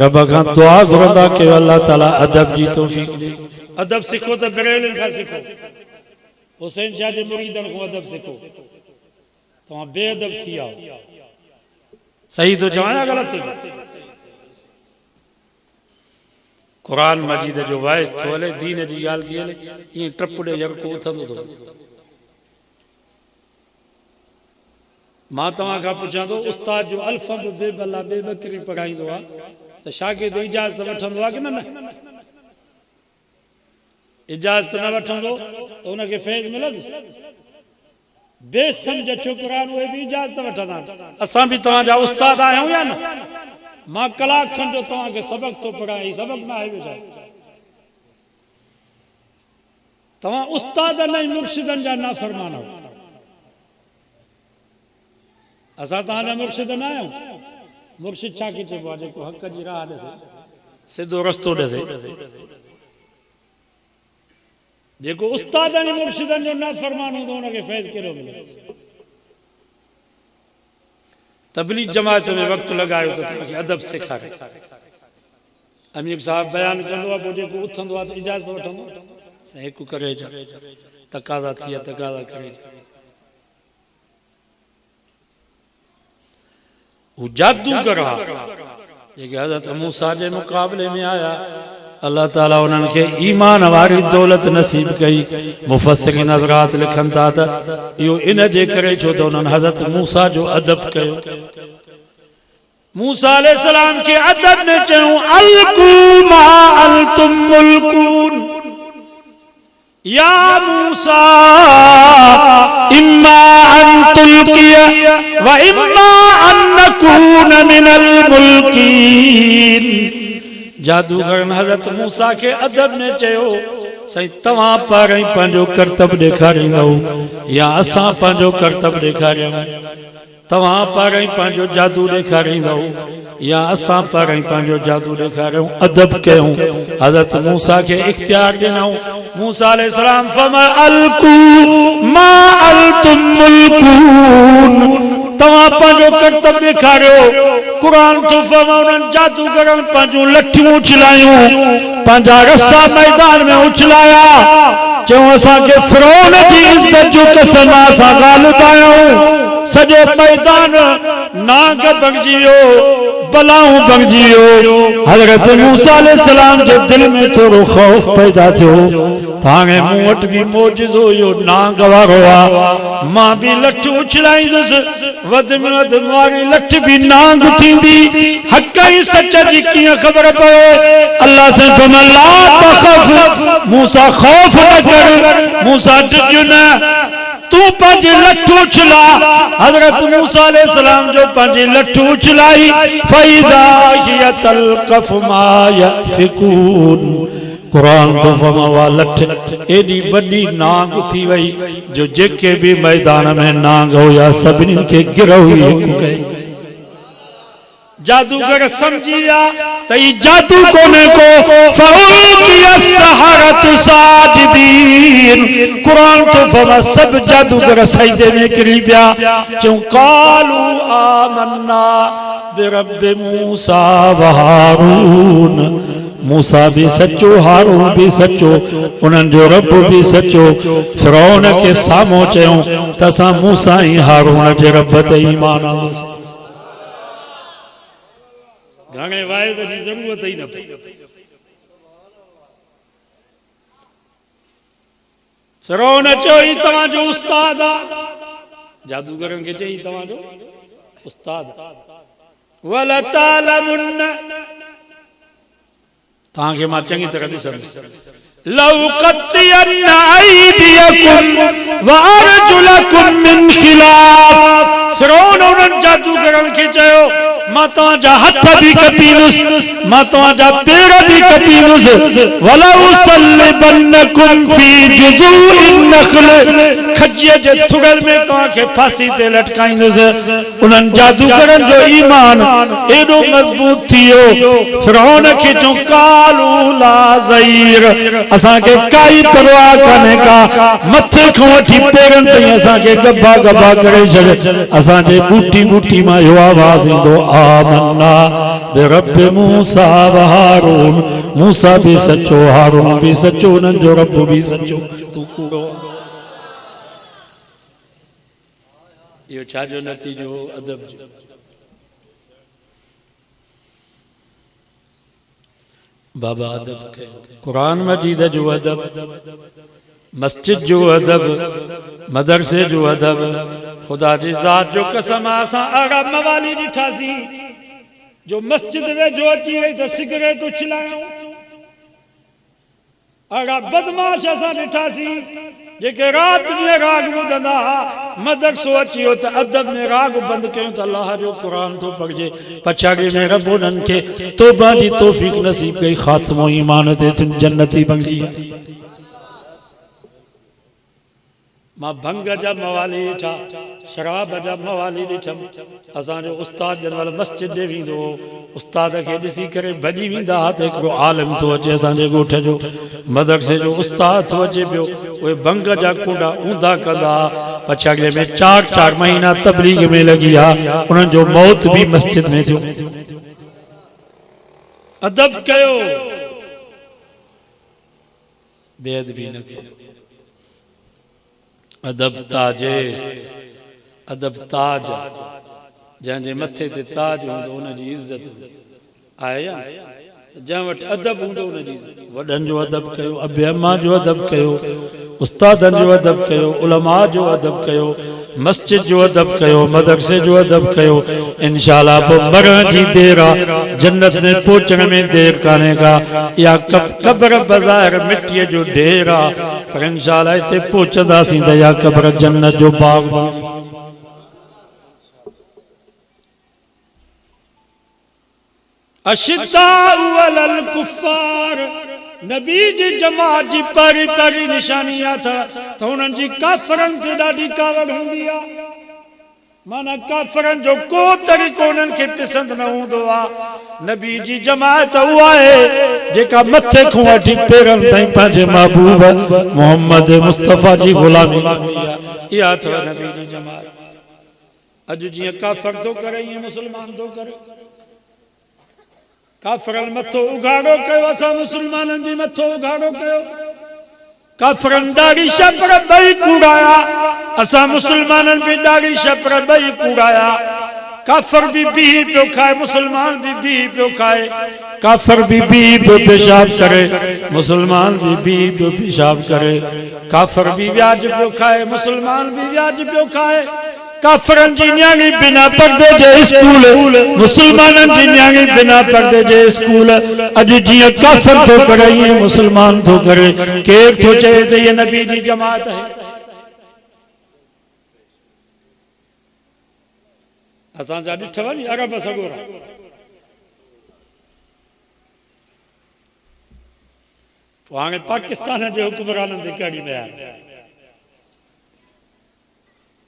रब खां दुआ घुरंदा कि अल्लाह ताला अदब जी तौफीक अदब सिखो त बरेलियुनि खां सिखो हुसैन शाह जे मुरीदनि खां अदब सिखो तव्हां बेअदब थी आओ सही तो चवां या ग़लति कुरान मजीद जो वाइस थो हले दीन जी ॻाल्हि थी हले ईअं टप ॾे यको उथंदो थो मां तव्हां खां पुछां थो उस्ताद जो अल्फ़ बेबला बेबकरी पढ़ाईंदो आहे त शागिर्द इजाज़त वठंदो आहे कि न इजाज़त न वठंदो त हुनखे फैज़ मिलंदुसि बेसमझ छोकिरा उहे बि इजाज़त वठंदा असां बि तव्हांजा उस्ताद आहियूं या न मां कलाक खनि जो तव्हांखे सबक़ थो पढ़ायां सबक़ न आहे वेठा तव्हां उस्ताद न मुर्शिदनि जा नाफ़रमान आहियो असां तव्हांजा मुर्शिद न आहियूं मुर्शिद छा खे चइबो आहे जेको हक़ जी राह ॾिसे सिधो रस्तो ॾिसे जेको उस्तादनि मुर्शिदनि जो नाफ़रमान हूंदो हुनखे फैज़ कहिड़ो मिले तबलीग जमात में वक़्तु लॻायो त तव्हांखे अदब सेखारे अमीर साहब बयानु कंदो आहे पोइ जेको उथंदो आहे त इजाज़त वठंदो हिकु करे तक़ाज़ा थी विया तक़ाज़ा करे वो जादूगर जेके हज़रत मूसा जे मुक़ाबले में आया अल्लाह ताला उन्हनि खे ईमान वारी दौलत नसीब कई मुफ़स्सिरीन हज़रात लिखनि था त इहो इन जे करे छो त उन्हनि हज़रत मूसा जो अदब कयो मूसा अलैहिस्सलाम के अदब में चयूं अलकू मा अंतुम मुल्कून या मूसा इम्मा अन तुल्किया व इम्मा अन नकून मिनल मुल्कीन जादूगर हज़रत मूसा के अदब ने चयो सही तव्हां पारां पंहिंजो करतब ॾेखारींदव या असां पंहिंजो करतब ॾेखारियूं तव्हां पारां पंहिंजो जादू ॾेखारींदव या असां पारां पंहिंजो जादू ॾेखारियूं अदब कयूं हज़रत मूसा खे इख्तियार ॾिनऊं मूसा अलैहिस्सलाम फमा अलकू मा अंतुम मुल्कून तव्हां पंहिंजो करतब ॾेखारियो कुरान तो फरमाउन जादूगरन पंहिंजूं लठियूं उछलायूं पंहिंजा रस्सा मैदान में उछलाया चयूं असांखे फ़िरौन जी इज़त जो कसम असां ग़ालिब आहियूं सॼो मैदान नांग भंगिजी वियो बलाऊं भंगिजी वियो हज़रत मूसा अलैहिस्सलाम जे दिल में थोरो ख़ौफ़ पैदा थियो हाणे मूं वटि बि मौजिज़ो इहो नांग वारो आहे मां बि लठ उछलाईंदुसि वध में वध वारी लठ बि नांग थींदी हक़ ऐं सच जी कीअं ख़बर पवे अल्लाह से फरमाया ला तख़फ मूसा ख़ौफ़ न कर मूसा डिॼ न तू पंहिंजी लठ उछला हज़रत मूसा अलैहिस्सलाम जो पंहिंजी लठ उछलाई फइज़ा हिय तलक़फ मा यफ़िकून कुरान तो फरमावा लठ एडी वडी नांग थी वई जो जेके भी मैदान में नांग होया सभिनी के गिरहो हिकु कई जादूगर समझी विया त ई जादू कोने को फउलकिया सहरतु साजिदीन कुरान तो फरमा सब जादूगर सजदे में गिरी पिया चऊं कालू आमन्ना बिरब्बि मूसा व हारून मूसा भी सच्चो हारून भी सच्चो उन्हनि जो रब भी सच्चो फ़िरौन के साम्हूं चयूं त असां मूसा ऐं हारून जे रब ते ईमान आंदोसीं घणे वाइज़ जी ज़रूरत ई न पई फ़िरौन चयो ही तव्हांजो उस्ताद आहे जादूगरनि खे चई तव्हांजो उस्ताद वला तालमुन ताके मां चंगी तरह ॾिसंदुसि लौ क़त्तियन्ना अयदियकुम व अर्जुलकुम मिन खिलाफ फिरौन उन्हनि जादूगरनि खे चयो मां तव्हांजा हथ बि कपींदुसि मां तव्हांजा पेर बि कपींदुसि वला उसल्लिबन्नकुम फी जुज़ूइन नख़ल खजीअ जे थुगल में तव्हांखे फांसी ते लटकाईंदुसि उन्हनि जादूगरनि जो ईमान एॾो मज़बूत थियो फिरौन खे चयो कालू ला ज़ईर असांखे काई परवाह कान्हे का मथे खां वठी पेरनि ताईं असांखे गबा गबा करे छॾ असांजे बूटी बूटी मां इहो आवाज़ ईंदो आमन्ना बिरब्बि मूसा व हारून मूसा भी सचो हारून भी सचो उन्हनि जो रब भी सचो तू कूड़ो इहो छा जो नतीजो अदब जो बाबा अदब कुरान मजीद जो अदब मस्जिद जो अदब मदरसे जो अदब खुदा जी ज़ात जो कसम असां अहिड़ा मवाली ॾिठासीं जो मस्जिद वेझो अची वई त सिगरेट उछलायूं अहिड़ा बदमाश असां ॾिठासीं जेके राति ॾींहुं राग ॿुधंदा हुआ मदरसो अची वियो त अदब में राग बंदि कयूं त अल्लाह जो क़ुरान थो पढ़जे पछाड़ीअ में रब उन्हनि खे तौबा जी तौफ़ीक़ नसीब कई ख़ात्मो ईमान ते जन्नती बणिजी मां भंग जा मवाली ॾिठा शराब जा मवाली ॾिठमि असांजो उस्ताद जन महिल मस्जिद ॾे वेंदो हो उस्ताद खे ॾिसी करे भॼी वेंदा हुआ त हिकिड़ो आलिम थो अचे असांजे ॻोठ जो मदरसे जो उस्ताद थो अचे पियो उहे भंग जा कुंडा ऊंधा कंदा पछाड़ीअ में 4-4 महीना तबलीग में लॻी विया उन्हनि जो मौत बि मस्जिद में थियो अदब कयो बेअदबी न कयो अदब ताजे अदब ताज जंहिंजे मथे ते ताज हूंदो उनजी इज़त आहे जंहिं वटि अदब हूंदो उनजी वॾनि जो अदब कयो अबे अम्मा जो अदब कयो उस्तादनि जो अदब कयो उलमा जो अदब कयो मस्जिद जो अदब कयो मदरसे जो अदब कयो इंशाअल्लाह पोइ मरण जी देर आहे जन्नत में पहुचण में देर कान्हे का या क़ब्र बज़ाहिर मिटीअ जो ढेर आहे पर इंशाअल्लाह हिते पहुचंदासीं त या क़ब्र जन्नत जो बाग अशिद्दाउ अलल कुफ़ार नबी जी जमात जी परी परी निशानी आहे त उन्हनि जी काफ़रनि ते ॾाढी कावड़ हूंदी आहे माना काफ़रनि जो को तरीक़ो उन्हनि खे पसंद न हूंदो आहे नबी जी जमात उहा आहे जेका मथे खां वठी पेरनि ताईं पंहिंजे महबूब मोहम्मद मुस्तफ़ा जी ग़ुलामी कंदी आहे इहा अथव नबी जी जमात अॼु जीअं काफ़र थो करे ईअं मुस्लमान थो करे काफ़रनि मथो उघाड़ो कयो असां मुस्लमाननि बि मथो उघाड़ो कयो काफ़रनि ॾाढी छपर ॿई कूड़ाया असां मुस्लमाननि बि ॾाढी छपर ॿई कूड़ाया काफ़र भी पियो खाए मुसलमान भी पियो खाए काफ़र भी पियो पेशाब करे मुसलमान भी पियो पेशाब करे काफ़र भी व्याज पियो खाए मुसलमान भी व्याज पियो खाए काफ़रनि जी न्याणी बिना पर्दे जे स्कूल मुसलमाननि जी न्याणी बिना पर्दे जे स्कूल अॼु जीअं काफ़र थो करे ईअं मुसलमान थो करे केरु थो चए त इहा नबी जी जमात आहे असांजा ॾिठव नी अरब सॻोरा पोइ हाणे पाकिस्तान जे हुकुमराननि ते कड़ी में आहे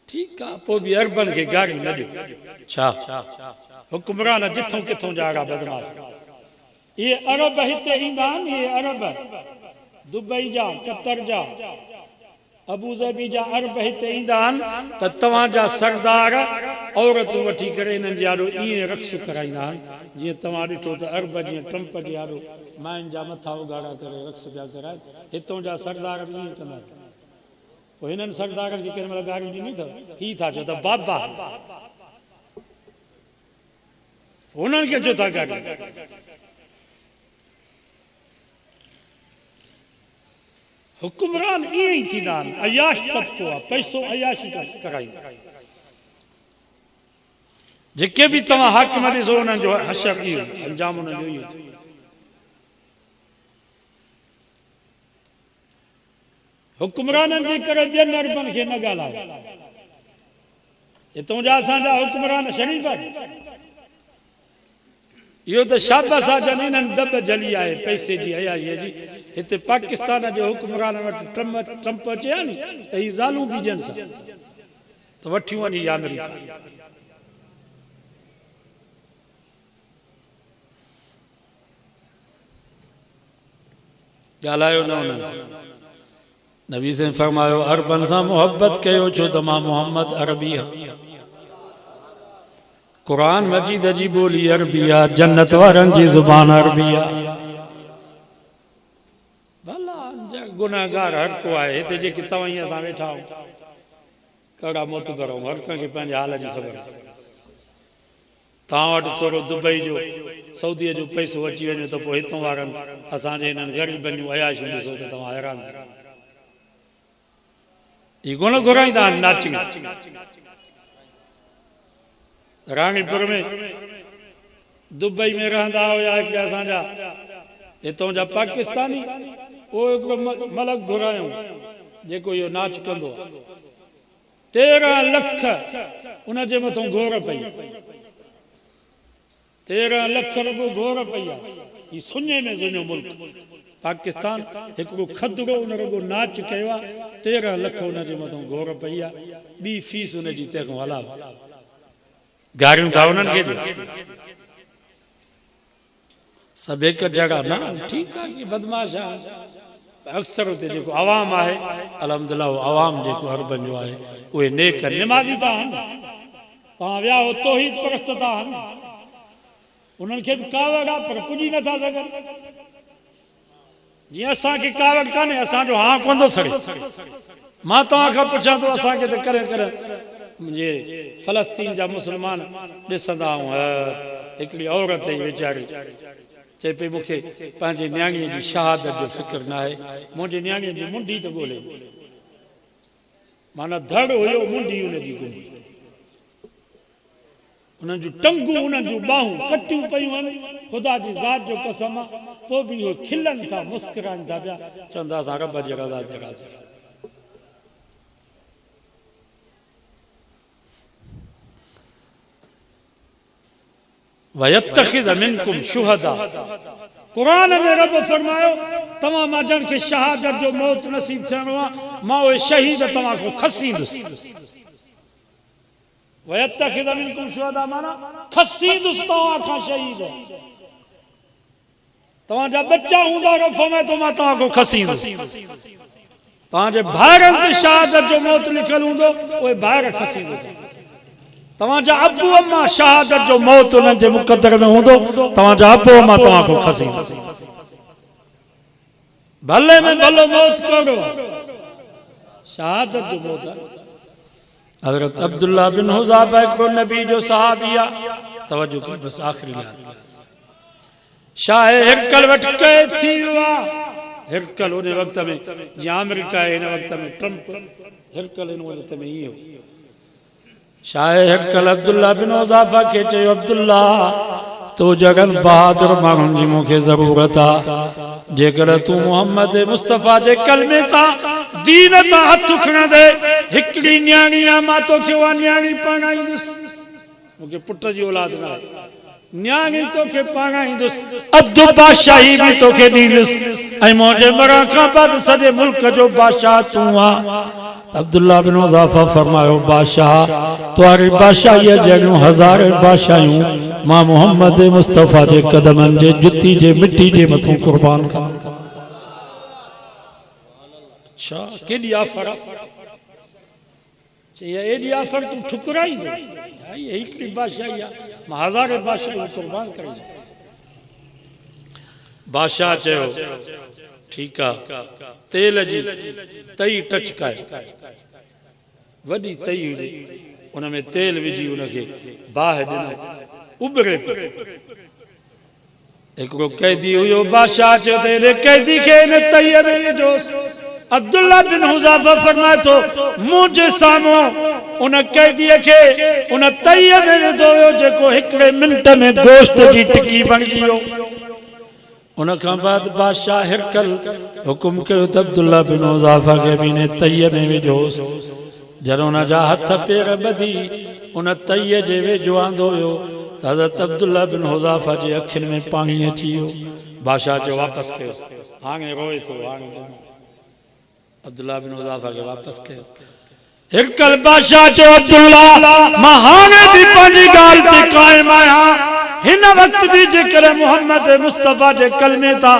ठीक है पोइ बि अरबन के गाड़ी न ॾियो छा हुकुमरान जिथों किथों जा बदमाश ये अरब हिते ईंदा आहिनि ये अरब दुबई जा कतर जा अबूज़बी जा अरब हिते ईंदा आहिनि त तव्हांजा सरदार औरतूं वठी करे इन्हनि जे आॾो ईअं रक़्स कराईंदा आहिनि जीअं तव्हां ॾिठो त अरब जीअं ट्रम्प जे आॾो मायुनि जा मथा उघाड़ा करे रक़्स पिया कराइनि हितां जा सरदार बि ईअं कंदा पोइ हिननि सरदारनि खे केॾी महिल गारियूं ॾिनी अथव ही था चओ त बाबा हुननि खे चओ था गारियूं हुकुमरान ईअं ई थींदा आहिनि अयाश तबिको आहे पैसो अयाशी कराईंदा जेके भी तव्हां हाकिम ॾिसो उन्हनि जो हशर इहो अंजाम उन्हनि जो इहो हुक्मराननि जे करे ॿियनि अरबनि खे न ॻाल्हायो हितां जा असांजा हुक्मरान शरीफ़ इहो त शाबाश आहे जन इन्हनि दॿ जली आहे पैसे जी हयाजीअ जी हिते पाकिस्तान जे हुक्मरान वटि ट्रम्प अचे हा नी त ही ज़ालूं बि ॾियनि सां त वठियूं वञी अमेरिका ॻाल्हायो न उन्हनि नबी से फरमायो अरबन सां मोहब्बत कयो छो त मां मोहम्मद अरबी आहियां कुरान मजीद जी बोली अरबी आहे जन्नत वारनि जी ज़ुबान अरबी आहे भला गुनाहगार हर को आहे हिते जेके तव्हां ई असां वेठा आहियूं कहिड़ा मोतबर आहियूं हर कंहिंखे पंहिंजे हाल जी ख़बर तव्हां वटि थोरो दुबई जो सऊदीअ जो पैसो अची वञे त पोइ हितां वारनि असांजे हिननि ग़रीबनि जूं अयाशियूं ॾिसो त तव्हां हैरान ही कोन घुराईंदा आहिनि नाचिंग रानीपुर में दुबई में रहंदा हुया हिकिड़े असांजा हितां जा पाकिस्तानी उहो हिकिड़ो मलक घुरायूं जेको इहो नाच कंदो आहे 13 लख उनजे मथां घोर पई 13 लख रुपयो घोर पई आहे ही सुञे में सुञो मुल्क पाकिस्तान हिकिड़ो खदड़ो उन रुगो नाच कयो आहे 13 लख उनजे मथां घोर पई आहे ॿी फीस उनजी तंहिंखां अलावा गारियूं था उन्हनि खे सभु हिकु जगह न ठीकु आहे की बदमाश आहे अक्सर उते जेको आवाम आहे अलहमदुलिल्लाह आवाम जेको अरबनि जो आहे उहे नेक निमाज़ी था आहिनि तव्हां विया हो तौहीद परस्त था आहिनि उन्हनि खे बि कावड़ आहे पर पुॼी नथा सघनि जीअं असांखे कावड़ कान्हे असांजो हा कोन थो सड़े मां तव्हां खां पुछां थो असांखे त करे करे मुंहिंजे फ़लस्तीन जा मुस्लमान ॾिसंदा आहियूं हिकिड़ी औरत हुई वीचारी चए पई मूंखे पंहिंजे न्याणीअ जी शहादत जो फ़िक्र न आहे मुंहिंजे न्याणीअ जी मुंडी त ॻोल्हे माना धड़ हुयो मुंडी हुनजी गुम उन्हनि जूं टंगूं उन्हनि जूं ॿाहूं कटियूं पयूं आहिनि ख़ुदा जी ज़ात जो कसम आहे पोइ बि उहे खिलनि था मुस्कुराइनि था पिया चवंदा असां रब जे रज़ा ते राज़ी वयत्तखिज़ मिनकुम शुहदा कुरान में रब फरमायो तमाम जन के शहादत जो मौत नसीब थियणो आहे मां उहे शहीद तव्हां खां खसींदुसि वयत्तखिज़ मिनकुम शुहदा माना खसींदुसि तव्हां खां शहीद तव्हांजा बच्चा हूंदा रफ़ में तो मां तव्हां खां खसींदुसि तव्हांजे भाइरनि ते शहादत जो मौत लिखियल हूंदो उहे भाइर खसींदुसि तव्हांजा अबू अम्मा शहादत जो मौत उन्हनि जे मुक़दर में हूंदो तव्हांजा अबू अम्मा तव्हां खां खसींदुसि भले में भलो मौत कहिड़ो शहादत जो मौत हज़रत अब्दुल्लाह बिन हुज़ाफ़ा हिकिड़ो नबी जो सहाबी आहे तवज्जो कयो बस आख़िरी ॻाल्हि शाह हिरकल वटि कैद थी वियो आहे हिरकल उन वक़्त में जीअं अमेरिका हिन वक़्त में ट्रम्प हिरकल हिन वक़्त में इहो शाह हिरकल अब्दुल्लाह बिन हुज़ाफ़ा खे चयो अब्दुल्ला तो जगन बहादुर माण्हुनि जी मूंखे ज़रूरत आहे जेकर तूं मोहम्मद मुस्तफ़ा जे कलमे तां दीन तां हथ खणंदे हिकिड़ी न्याणी आहे मां तोखे उहा न्याणी परणाईंदुसि मूंखे पुट जी औलाद न आहे न्याणी तोखे परणाईंदुसि अधु बादशाही बि तोखे ॾींदुसि ऐं मुंहिंजे मरण खां बाद सॼे मुल्क जो बादशाह तूं आहे अब्दुल्लाह बिन हुज़ाफ़ा फरमायो बादशाह तुम्हारी बादशाहीअ जहिड़ियूं हज़ारे बादशाहियूं मां मोहम्मद मुस्तफ़ा जे कदमनि जे जुती जे मिट्टी जे मथां कुर्बान कंदुमि अच्छा केॾी आफर चई एॾी आफर तूं ठुकराईंदो हिकिड़ी बादशाही आहे मां हज़ारे बादशाहियूं कुर्बान करे बादशाह चयो ठीकु आहे तेल जी तई टचकाए वॾी तई हुई उन में तेल विझी उनखे बाहि ॾिनो उबरे हिकिड़ो कैदी हुयो बादशाह चयो त हेॾे कैदी खे हिन तईअ में विझोसि अब्दुल्लाह बिन हुज़ाफ़ा फरमाए थो मुंहिंजे साम्हूं उन कैदीअ खे उन तईअ में विधो वियो जेको हिकिड़े मिंट में गोश्त जी टिकी बणिजी वियो। उन खां बाद बादशाह हिरकल हुकुम कयो त अब्दुल्ला बिन हुज़ाफ़ा खे बि इन तईअ में विझोसि। जॾहिं उन जा हथ पेर ॿधी उन तईअ जे वेझो आंदो वियो त हज़रत अब्दुल्ला बिन हुज़ाफ़ा जे अखियुनि में पाणी अची वियो। बादशाह चयो वापसि कयोसि, हाणे रोए थो, हाणे अब्दुल्ला बिन हुज़ाफ़ा खे वापसि कयोसि। हिरकल बादशाह चयो अब्दुल्ला मां हाणे बि पंहिंजी ॻाल्हि ते क़ाइमु आहियां। हिन वक्त भी जेकर मोहम्मद मुस्तफा जे कलमे ता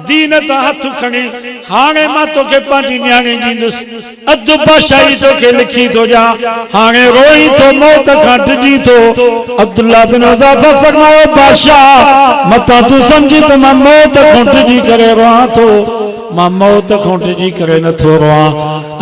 दीन ता हथ खणी हाणे मां तोखे पंहिंजी न्याणी ॾींदुसि, अधु बादशाही तोखे लिखी थो ॾियां, हाणे रोई थो मौत खां डिॼी थो। अब्दुल्ला बिन हुज़ाफ़ा फरमायो बादशाह मता तू समझी त मां मौत खां डिॼी करे रोआं थो, मां मौत खां डिॼी करे नथो रोआं।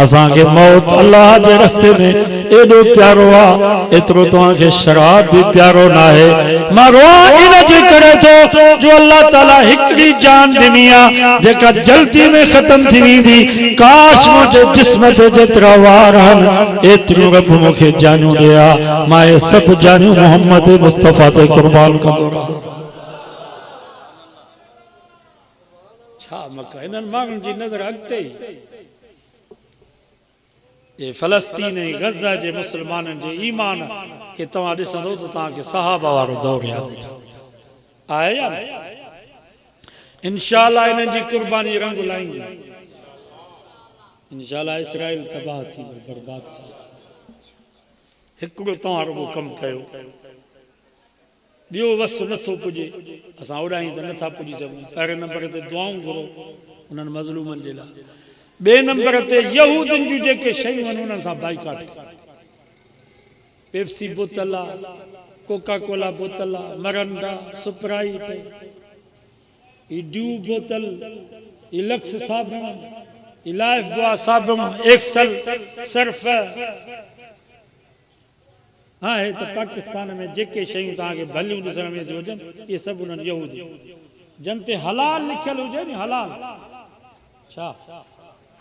असांखे मौत अल्लाह जे रस्ते में एॾो प्यारो आहे, एतिरो तव्हांखे शराब भी प्यारो न आहे। मां रोआं इन जे करे थो जो अल्लाह ताला हिकिड़ी जान ॾिनी आहे जेका जल्दी में ख़त्म थी वेंदी। काश मुंहिंजे जिस्म ते जेतिरा वार आहिनि एतिरियूं रब मूंखे जानियूं ॾिया, मां इहे सभु जानियूं मोहम्मद मुस्तफा ते कुर्बान कंदो रहां। छा मका इन्हनि माण्हुनि जी नज़र अॻिते ये फ़लस्तीन ऐं गज़ा जे मुसलमाननि जे ईमान खे तव्हां ॾिसंदो त तव्हांखे सहाबा वारो दौर यादि आहे या न? इंशाअल्लाह इन्हनि जी कुर्बानी रंग लाईंदी। इंशाअल्लाह इसराइल तबाह थी बर्बाद थी। हिकिड़ो तव्हां रुगो कमु कयो, ॿियो वस नथो पुॼे, असां उॾाई त नथा पुॼी सघूं। पहिरें नंबर ते दुआऊं घुरो उन्हनि मज़लूमनि जे लाइ। ॿिए नंबर ते यहूदियुनि जूं जेके शयूं आहिनि उन्हनि सां बाइकाट। पेप्सी बोतल आहे, कोका कोला बोतल आहे, मरंडा, स्प्राइट, ई ड्यू बोतल, ई लक्स साबुण, ई लाइफ बॉय साबुण, एक्सल सर्फ आहे त पाकिस्तान में जेके शयूं तव्हांखे भलियूं ॾिसण में थी हुजनि इहे सभु उन्हनि यहूदी जन ते हलाल लिखियल हुजे नी। हलाल छा?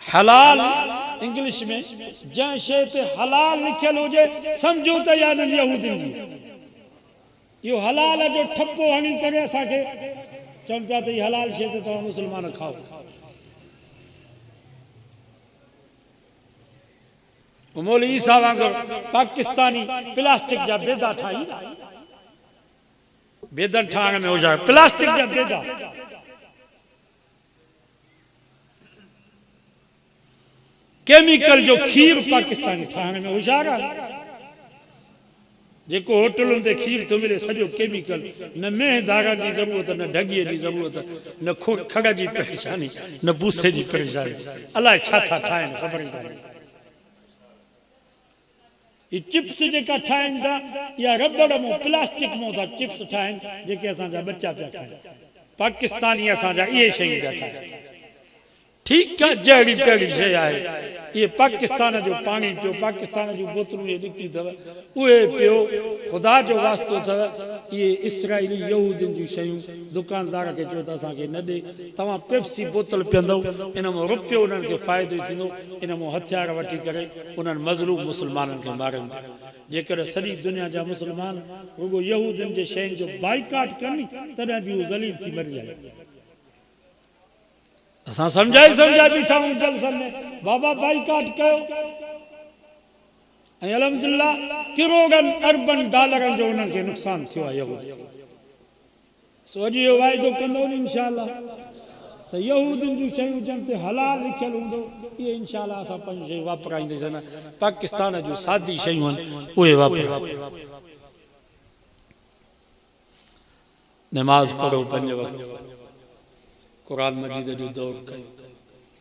हलाल इंग्लिश में जंहिं शइ ते हलाल लिखियल हुजे सम्झो त या इन्हनि यहूदियुनि जी। इहो हलाल जो ठपो हणी करे असांखे चवनि पिया त हीअ हलाल शइ ते तव्हां मुस्लमान खाओ। मौलवी ईसा वांगुरु पाकिस्तानी प्लास्टिक जा बेदा ठाही, बेदनि ठाहिण में होशियार, प्लास्टिक जा बेदा। केमिकल जो खीर पाकिस्तानी ठाहिण में होशियार आहे। जेको होटलुनि ते खीर थो मिले सॼो केमिकल, न मेह धागा जी ज़रूरत, न ढॻीअ जी ज़रूरत, न खड़ जी परेशानी, न बूसे जी परेशानी। अलाए छा था ठाहिनि ख़बर ई कान्हे। ये चिप्स जेका ठाहिनि था या रबड़ मां प्लास्टिक मां था चिप्स ठाहिनि जेके असांजा बच्चा पिया खाइनि। पाकिस्तानी असांजा इहे शयूं पिया ठाहिनि। ठीकु आहे, जहिड़ी तहिड़ी शइ आहे। इहे पाकिस्तान जो पाणी पियो, पाकिस्तान जूं बोतलूं इहे निकिती अथव उहे पियो, ख़ुदा जो वास्तो अथव। इहे इसराइली यहूदियुनि जूं शयूं दुकानदार खे चयो त असांखे न ॾे। तव्हां पेप्सी बोतल पीअंदव इन मां रुपयो उन्हनि खे फ़ाइदो ई थींदो। इन मां हथियार वठी करे उन्हनि मज़लूम मुस्लमाननि खे मारनि। जेकर सॼी दुनिया जा मुस्लमान रुगो यहूदियुनि जे शयुनि जो बाइकाट कनि तॾहिं बि उहे ज़लील थी मरी वञनि। असां सम्झाई बीठा आहियूं जलसन में बाबा बाइकाट कयो ऐं अल्हम्दुलिल्लाह किरोड़नि अरबनि डॉलरनि जो उन्हनि खे नुक़सानु थियो आहे। सो अॼु इहो वाइदो कंदो न इंशाअल्लाह त यहूदियुनि जूं शयूं जन ते हलाल लिखियल हूंदो इहे इंशाअल्लाह असां पंहिंजूं शयूं वापराईंदासीं। न पाकिस्तान जूं सादी शयूं आहिनि उहे वापरायो। नमाज़ पढ़ो 5 वक़्त, कुरान मजीद जो दौर कयो,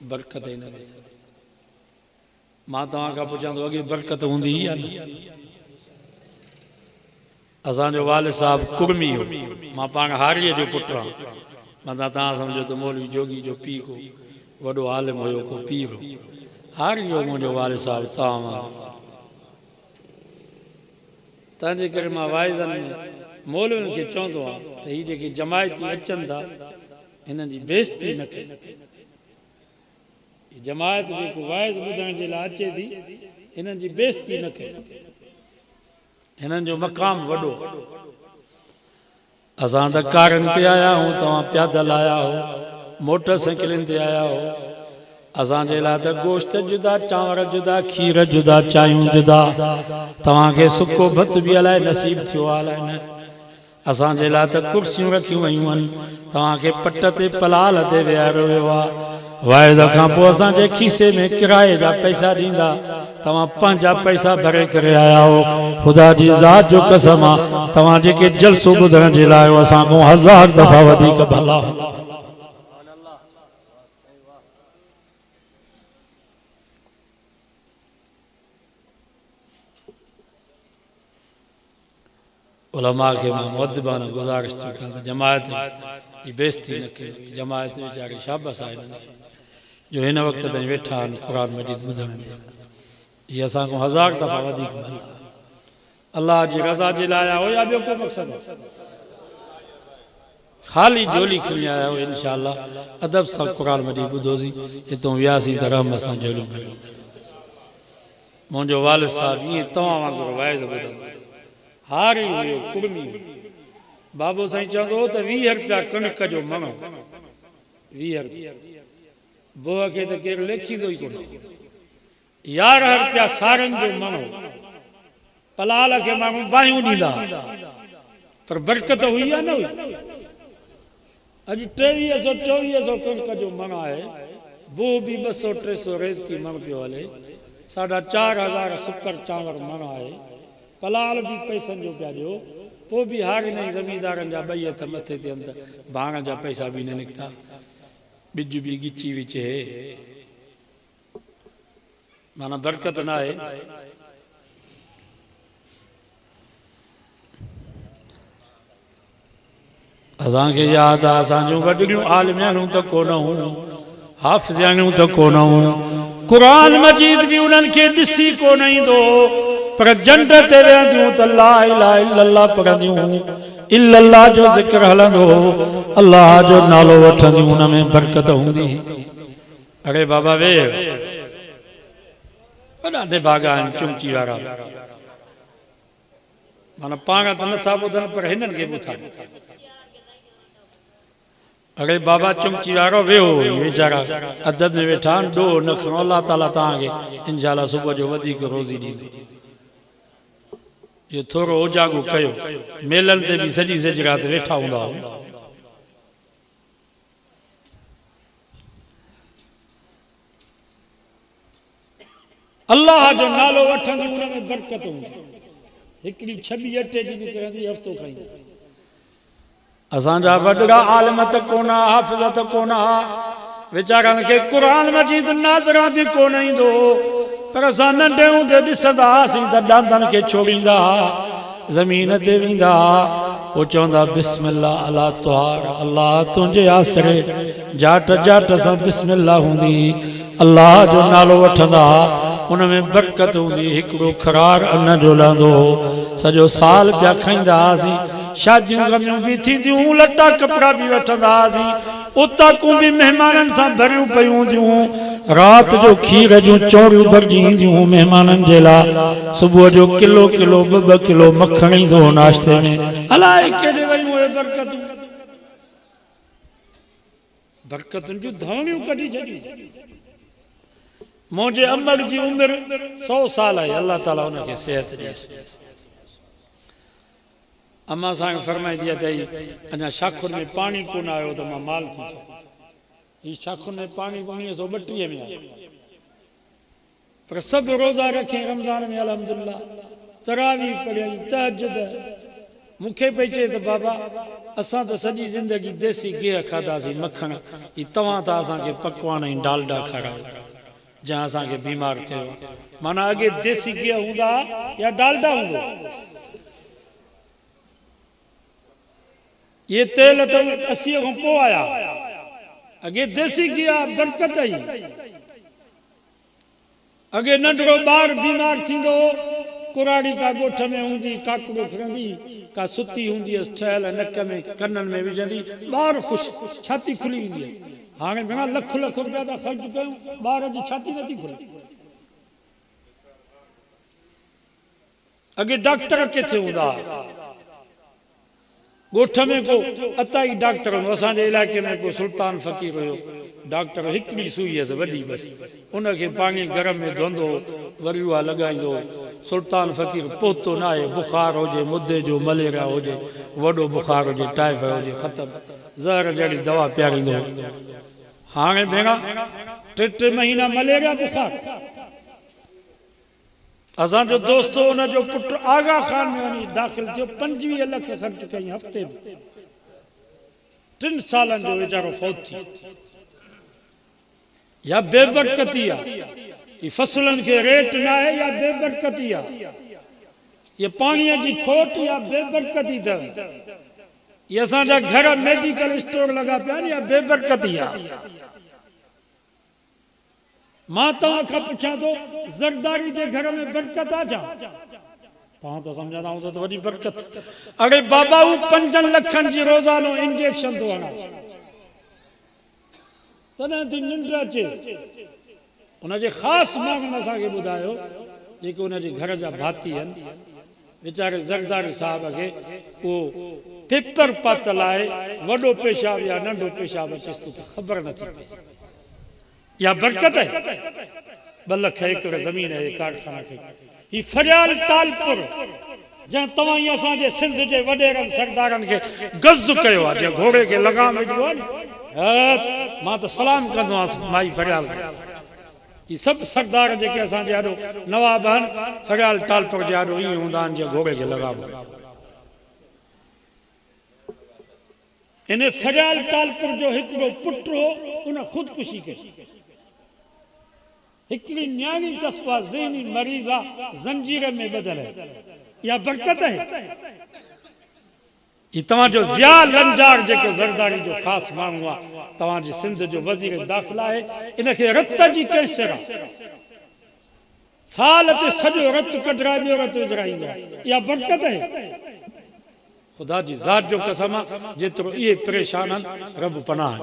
बरकत हिन में। मां तव्हां खां पुछां थो अॻे बरकत हूंदी या न? असांजो वालिद साहब कुर्मी हो, मां पाण हारीअ जो पुटु आहियां। माना तव्हां सम्झो त मौलवी जोगी जो पीउ को वॾो आलिम हुयो, को पीर हो। हारी हो मुंहिंजो वालिद साहब तव्हां। तंहिंजे करे मां वाइज़नि में मौलवियुनि खे चवंदो आहियां त हीअ जेके जमायती अचनि था हिननि जी बेइज़ती न कयो। जमायत जेको वाइज़ ॿुधण जे लाइ अचे थी हिननि जी बेइज़ती न कयो, हिननि जो मक़ाम वॾो। असां त कारनि ते आया आहियूं, तव्हां पैदल आया हो, मोटर साइकिलनि ते आया हो। असांजे लाइ त गोश्त जुदा, चांवर जुदा, खीर जुदा, चांहियूं जुदा। तव्हांखे सुको भत बि अलाए नसीब थियो आहे अलाए न। असांजे लाइ त कुर्सियूं रखियूं वयूं आहिनि, तव्हांखे पट ते पलाल ते विहारियो वियो आहे। वाइद खां पोइ असांजे खीसे में किराए जा पैसा ॾींदा, तव्हां पंहिंजा पैसा भरे करे आया हो। ख़ुदा जी ज़ात जो कसम आहे, तव्हां जेके जलसो ॿुधण जे लाइ आयो, असां खां 1000 दफ़ा वधीक भला। उलमा के मां मुअद्दिबाना गुज़ारिश थी कयां त जमायत जी बेइज़ती न कयो। जमायत वीचारे शाबस आहे जो हिन वक़्त ताईं वेठा आहिनि क़ुर मजीद ॿुधण में। ये असां खां 1000 दफ़ा वधीक भला। अल्लाह जी रज़ा जे लाइ आया हो या ॿियो को मक़सदु? ख़ाली झोली खणी आया हो। इंशाअल्लाह अदब सां क़ुर मजीद ॿुधोसीं, हितां वियासीं त रहमत सां झोलियूं खणी। मुंहिंजो वालिद साहिबु ईअं तव्हां वांगुरु वाइज़ ॿुधंदो, हारी हुयो, कुड़मी। बाबू साईं चवंदो हो त 20 रुपया कणिक जो मणो, 20 रुपया बोह खे त केरु लेखींदो ई कोन। 11 रुपया सारनि जो मणो, पलाल खे माण्हू बाहियूं ॾींदा, पर बरकत हुई या न हुई? अॼु 2300-2400 कणिक जो मण आहे, बोह बि 200-300 रेज़की मण पियो हले, 4500 सुकर चांवर मण आहे, पलाल भी पैसनि जो पिया ॾियो, पोइ बि हारी नहीं ज़मींदारनि जा 2 हथ मथे ते अंदरि भाण जा पैसा बि न निकिता, ॿिज बि गिची विचे, माना बरकत न आहे। असांखे यादि आहे, असांजूं वॾड़ियूं आलिमियाणियूं त कोन हुयूं, हाफ़िज़ाणियूं त कोन हुयूं, क़ुर मजीद बि उन्हनि खे ॾिसी कोन ईंदो, पर जंड ते वेंदियूं त ला इलाहा इल्लल्लाह पढ़ंदियूं, इल्लल्लाह जो ज़िक्र हलंदो, अल्लाह जो नालो वठंदियूं, उन में बरकत हूंदी। अरे बाबा वे वॾा निभागा आहिनि चुमची वारा, माना पाण त नथा ॿुधनि पर हिननि खे ॿुधा। अरे बाबा चुमची वारो वेहो, वीचारा अदब में वेठा आहिनि, ॾोह न खणो, अल्लाह ताला तव्हांखे इंशाअल्लाह सुबुह जो वधीक रोज़ी ॾींदो। ये थोरो उजागो कयो, मेलनि ते बि सॼी सॼी राति वेठा हूंदा हो। अल्लाह जो नालो वठंदी, उन में बरकत हूंदी। हिकिड़ी छबी अटे जी निकिरंदी, हफ़्तो खाईंदी। असांजा वॾड़ा आलिम त कोन, हाफ़िज़ त कोन, वीचारनि खे क़ुर मजीद नाज़रा बि कोन ईंदो, पर असां नंढे हूंदे ॾिसंदा हुआसीं त ॾांदनि खे छोड़ींदा, ज़मीन ते वेंदा, पोइ चवंदा बिस्मिल्लाह अला तुहार, अल्लाह तुंहिंजे आसरे, जाट जाट सां बिस्मिल्लाह हूंदी, अल्लाह जो नालो वठंदा, उन में बरकत हूंदी। हिकिड़ो खरार अन्न जो लहंदो, सॼो साल पिया खाईंदा हुआसीं, शादियूं गमियूं बि थींदियूं, लटा कपिड़ा बि वठंदा हुआसीं, उताकूं बि महिमाननि सां भरियूं पयूं हूंदियूं, रात जो खीर जूं चौड़ियूं भरिजी ईंदियूं महिमाननि जे लाइ, सुबुह जो किलो किलो 2-2 किलो मखण ईंदो नाश्ते में। अलाए केॾे वयूं उहे बरकतूं, बरकतुनि जूं धवणियूं कढी छॾियूं। मुंहिंजे अमर जी उमिरि 100 साल आहे, अल्लाह ताला उनखे सिहत ॾेसि। अम्मा सां फरमाईंदी आहे त अञा शाखुनि में पाणी कोन आयो त मां माल थी छॾियां। ही शाखुनि में पाणी 1932 में आयो, पर सभु रोज़ा रखे रमज़ान में अल्हम्दुलिल्लाह, तरावी पढ़ियई, तहज्जुद। मूंखे पई चए त बाबा असां त सॼी ज़िंदगी देसी गिह खाधासीं, मखण, ही तव्हां त असांखे पकवान ऐं डालडा खारायो, जंहिं असांखे बीमार कयो। माना अॻे देसी गिह हूंदा या डालडा हूंदो? ये तेल तो 80 खां पोइ आया, अॻे देसी गिह बरकत आई। अॻे नंढड़ो ॿार बीमार थींदो, कुराड़ी का ॻोठ में हूंदी, काकड़ो खणंदी, का सुती हूंदी ठहियल नक में कननि में विझंदी, ॿार ख़ुशि, छाती खुली वेंदी। हाणे घणा लख लख रुपया था ख़र्च कयूं, ॿार जी छाती नथी खुले। अगे डॉक्टर किथे हूंदा गोठ में को अताई डॉक्टर हो असांजे इलाइक़े में को सुल्तान फ़कीर हुयो डॉक्टर हिकिड़ी सुई हुअसि वॾी बस उनखे पाणी घर में धोंदो वरी उहा लॻाईंदो सुल्तान फ़कीर पोतो न आहे बुखार हुजे मुदे जो मलेरिया हुजे वॾो बुखार हुजे टाइफाइड हुजे ख़तमु ज़हर जहिड़ी दवा पीआरींदो हाणे भेणा 3 महीना मलेरिया बुखार असांजो दोस्त उनजो पुट आगा खान में वञी दाख़िल थियो 25 लख ख़र्च कई हफ़्ते में 3 सालनि जो वीचारो फौत थी या बेबरकती आहे फसलनि खे रेट न आहे या बेबरकती आहे ये पाणीअ जी खोट या बेबरकती अथव ये असांजा घर मेडिकल स्टोर लॻा पिया आहिनि या बेबरकती आहे मां तव्हां खां पुछां थो ज़रदारी जे घर में बरकत आहे छा तव्हां त सम्झंदा हूंदो त वॾी बरकत अड़े बाबा हू 5 लखनि जी रोज़ानो इंजेक्शन थो हणाए तॾहिं थी निंड अचे उनजे ख़ासि माण्हुनि असांखे ॿुधायो जेके उनजे घर जा भाती आहिनि वीचारे ज़रदारी साहिब खे उहो पेपर पातल आहे वॾो पेशाब या नंढो पेशाब अचेसि थो त ख़बर नथी पए या बरकत है 2 लख एकड़ ज़मीन है कारखाना खे ही फरियाल तालपुर जहाँ तव्हां असांजे सिंध जे वॾेरनि सरदारनि खे गज़ कयो आहे जंहिं घोड़े खे लगाम विझो आहे न मां त सलाम कंदो आहियां माई फरियाल ही सभु सरदार जेके असांजे ॾाढो नवाब आहिनि फरियाल तालपुर जे ॾाढो ईअं हूंदा आहिनि जीअं घोड़े खे लगाम इन फरियाल तालपुर जो हिकिड़ो पुटु हो उन ख़ुदकुशी कई हिकिड़ी न्याणी तस्वा ज़हनी मरीज़ आहे ज़ंजीर में बदल है या बरकत है ये तव्हांजो ज़िया लंजार जेको ज़रदारी जो ख़ासि माण्हू आहे तव्हांजी सिंध जो वज़ीर दाख़िला आहे इनखे रत जी कैंसर आहे साल ते सॼो रत कढराए ॿियो रत विझराईंदो आहे इहा बरकत है ख़ुदा जी ज़ात जो कसम आहे जेतिरो इहे परेशान आहिनि रब पनाह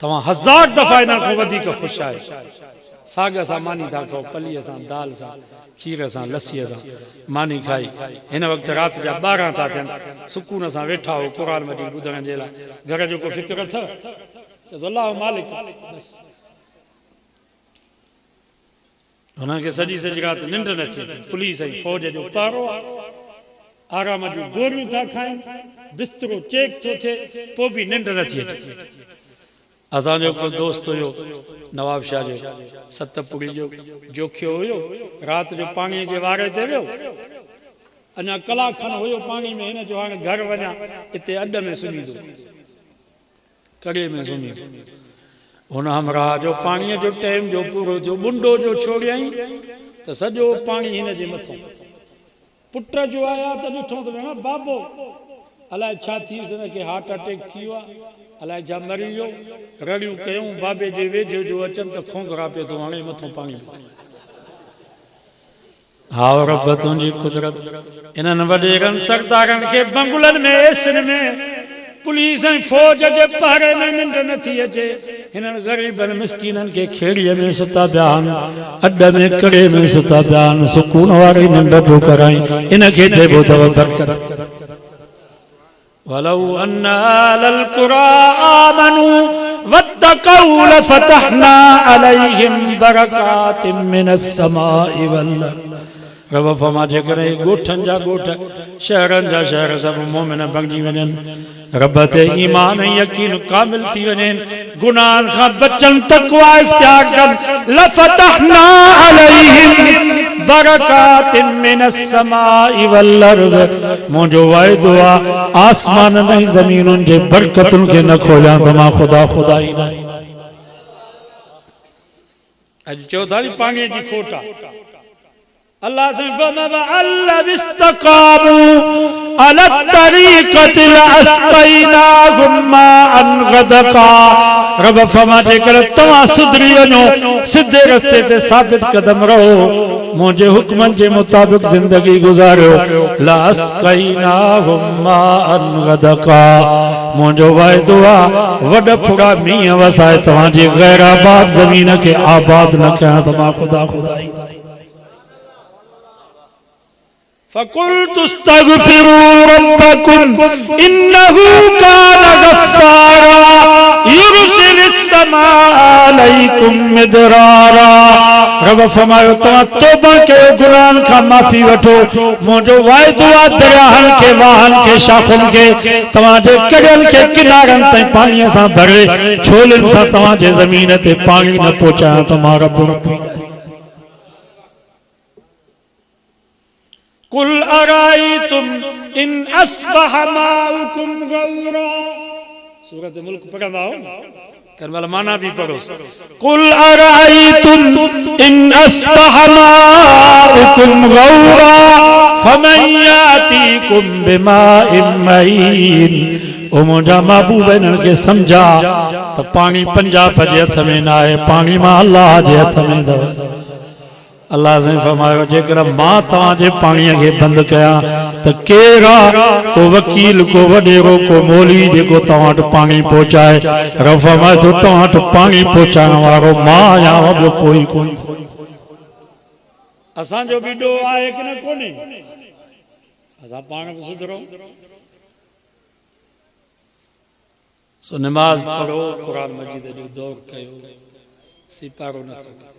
तव्हां 1000 दफ़ा इन खां वधीक ख़ुशि आहे साग सां मानी था खाओ पलीअ सां दाल सां खीर सां लस्सीअ सां मानी खाई हिन वक़्तु राति जा 12 था थियनि सुकून सां वेठा हो क़ुर मजीद ॿुधण जे लाइ घर जो को फ़िक्र अथव अल्लाह मालिक हुनखे सॼी राति निंड न अचे पुलिस ऐं फ़ौज जो पारो आराम जूं गोरियूं था खाइनि बिस्तरो चेक थो थिए पोइ बि निंड नथी अचे असांजो को दोस्त हुयो नवाब शाह जो सतपुड़ी जो जोखियो हुयो राति जो पाणीअ जे वारे ते वियो अञा कलाक खनि हुयो पाणी में हिन जो हाणे घर वञा हिते अॾ में सुम्हींदो कड़े में सुम्हींदो हुन हमराह जो पाणीअ जो टाइम जो पूरो जो बुंडो जो छोड़ियईं त सॼो पाणी हिन जे मथां पुट जो आया त ॾिठो त भेण बाबो अलाए छा थी हिनखे हार्ट अटैक थी वियो आहे अलाए छा मरी वियो रड़ियूं कयूं बाबे जे वेझो जो अचनि त खोंगरा पियो थो हाणे मथां पाणी हाउ रब तुंहिंजी कुदरत इन्हनि वॾेरनि सरदारनि खे बंगुलनि में एसिन में पुलिस ऐं फ़ौज जे पहरे में निंड नथी अचे हिननि ग़रीबनि मिस्कीननि खे खेड़ीअ में सुता पिया आहिनि अॾ में कड़े में सुता पिया आहिनि सुकून वारी निंड थो कराई इनखे चइबो अथव बरकत वलौ अन्ना अहलल क़ुरा आमनू वत्तक़ौ लफ़तहना अलैहिम बरकातिम मिनस समाइ वल रब फरमा जेकॾहिं ॻोठनि जा ॻोठ शहरनि जा शहर सभु मोमिन बणिजी वञनि रब ते ईमान ऐं यकीन कामिल थी वञनि गुनाहनि खां बचनि तक़वा इख्तियार कनि लफ़तहना अलैहिम बरकातिन मिनस समाइ वल अर्ज़ मुंहिंजो वाइदो आहे आसमाननि ऐं ज़मीनुनि जे बरकतुनि खे न खोलियां त मां ख़ुदा ई न अॼु चओ था पाणीअ जी खोट आहे अल्लाह से अल्लाह इस्तकामू अला तरीक़ति लअस्क़ैनाहुम माअन गदका रब फरमा जेकर तव्हां सुधरी वञो सिधे रस्ते ते साबित कदम रहो मुंहिंजे हुक्मनि जे मुताबिक़ ज़िंदगी गुज़ारियो लअस्क़ैनाहुम माअन गदका मुंहिंजो वाइदो आहे वॾ फुड़ा मींहं वसाए तव्हांजी गैर आबाद ज़मीन खे आबाद न कयां त मां ख़ुदा ई फ़क़ुल्तु अस्तग़फ़िरू रब्बकुम इन्नहू कान गफ़्फ़ारा युरसिलिस समाअ अलैकुम मिदरारा। रब फरमायो तव्हां तौबा कयो, गुनाहनि खां माफ़ी वठो, मुंहिंजो वाइदो आहे दरियाहनि खे, वाहनि खे, शाख़ुनि खे, तव्हांजे कड़ियनि खे किनारनि ताईं पाणीअ सां भरे, छोलनि सां तव्हांजे ज़मीन ते पाणी न पहुचायां त मां रब कुल अराइतुम इन अस्बह माउकुम गौरा। सूरत मुल्क पढ़ंदा हो करवल माना भी पढ़ो। कुल अराइतुम इन अस्बह माउकुम गौरा फमन यातीकुम बिमाइन मईन। ओ मुंहिंजा महबूब इन्हनि खे सम्झा त पाणी पंजाब जे हथ में न आहे, पाणी मां अल्लाह जे हथ में अथव। अल्लाह से फरमायो जेकर मां तव्हांजे पाणीअ खे बंदि कयां त केरु आहे, को वकील, को वॾेरो, को मौलवी जेको तव्हां वटि पाणी पहुचाए। रब फरमाए थो तव्हां वटि पाणी पहुचाइण वारो मां आहियां, ॿियो कोई कोन। असांजो बि ॾोह आहे कि न कोन्हे? असां पाण बि सुधरो। सो नमाज़ पढ़ो, क़ुरान मजीद जो दौर कयो, सिपारो न कयो।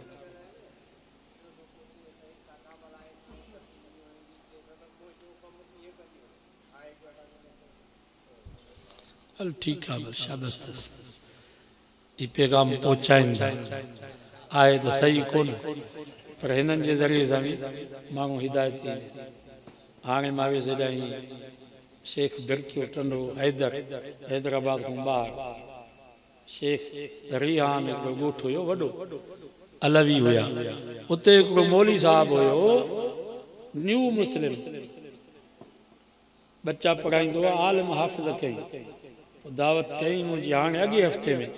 ठीक है, शाबाश अथसि। ये पैगाम पहुचाईंदा आहे त सही कोन, पर हिननि जे ज़रिए सां बि माण्हू हिदायत थी। हाणे मां वियुसि हेॾां शेख बिरकियो टंडो हैदराबाद खां ॿाहिरि, शेख रिहान हिकिड़ो ॻोठ हुयो वॾो, अलवी हुया। उते हिकिड़ो मौली साहिबु हुयो, न्यू मुस्लिम, बच्चा पढ़ाईंदो आहे, आलिम हाफ़िज़ कई, दावत कई मुंहिंजी हाणे अॻे हफ़्ते में।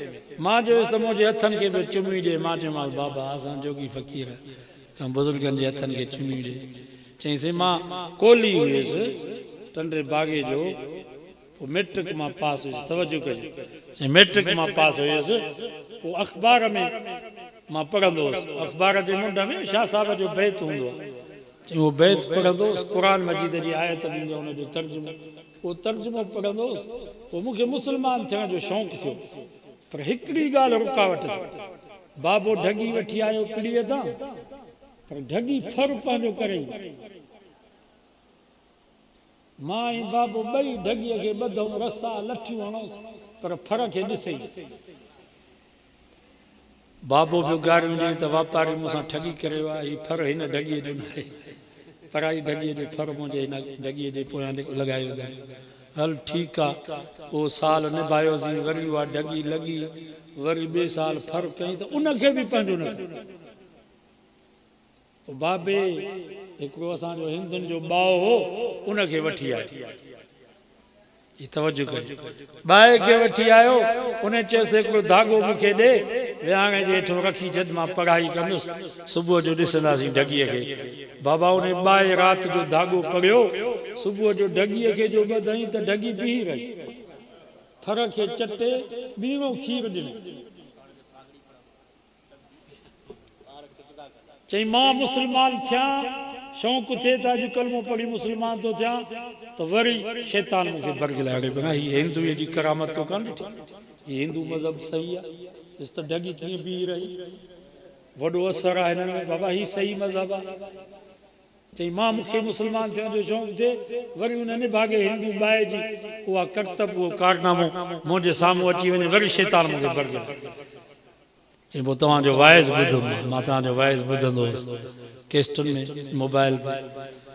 मां चयोसि त मुंहिंजे हथनि खे बि चुमी ॾे। मां चयोमांसि बाबा असां जोगी फ़क़ीर कंहिं बुज़ुर्गनि जे हथनि खे चुमी ॾे। चईंसि मां कोली हुयुसि टंडे बागे जो, पोइ मैट्रिक मां पास हुयुसि। तवजो कजो, चई मैट्रिक मां पास हुयुसि। पोइ अख़बार में मां पढ़ंदो हुउसि, अख़बार जे मुंड में शाह साहिब जो बैत हूंदो आहे, चई उहो बैत पढ़ंदो हुउसि, क़ुरान मजीद जी आयत हूंदो हुनजो तर्जुमो, वो तर्जुमो पढ़ंदो हुउसि। पोइ मूंखे मुस्लमान थियण जो शौक़ु थियो, पर हिकिड़ी ॻाल्हि रुकावट थी। बाबो ढगी वठी आयो पीढ़ीअ तां, पर ढगी फर पंहिंजो करे। मां ऐं बाबो ॿई ढगीअ खे ॿधऊं, रसा लठियूं हणूं, पर फर खे ॾिसे। बाबो पियो गारियूं ॾे त वापारी मूंसां ठगी करे वियो आहे, हीउ फर हिन ढगीअ जो न आहे, पराई ढगीअ जो फर मुंहिंजे हिन ढगीअ जे पोयां लॻायो अथई। हल ठीकु आहे, उहो साल निभायोसीं, वरी उहा ढगी लॻी, वरी ॿिए साल फर कई त उनखे बि पंहिंजो न कयो। पोइ बाबे हिकिड़ो असांजो हिंदुनि जो ॿाओ हो, उनखे वठी आयो। तवजो कजो, बाए खे वठी आयो, उन चयोसि हिकिड़ो धाॻो मूंखे ॾे, विहाणे जे हेठो रखी छॾ, मां पढ़ाई कंदुसि, सुबुह जो ॾिसंदासीं ढगीअ खे। बाबा उन बाए राति जो धाॻो पढ़ियो, सुबुह जो ढगीअ खे जो ॿधई त ढगी पी वई, फर खे चटे, ॿीणो खीर ॾिनो। चई मां मुस्लमान थियां, शौक़ु थिए त अॼु कलमो पढ़ी मुस्लमान थो थियां, त वरी शैतान मूंखे बरगलाए हीअ हिंदुअ जी करामत तो कान ॾिठी, हीअ हिंदू मज़हब सही आहे, ॾिस त ढगी कीअं बीह रही, वॾो असरु आहे हिननि में, बाबा हीअ सही मज़हब आहे। चई मां मूंखे मुस्लमान थियण जो शौक़ु थिए, वरी हुन निभागे हिंदू बाए जी उहा करतब, उहो कारनामो मुंहिंजे साम्हूं अची वञे, वरी शैतान मूंखे बरगलाए। चई पोइ तव्हांजो वाइज़ ॿुधो, मां तव्हांजो वाइज़ ॿुधंदो हुउसि केस्टुनि में, मोबाइल ते।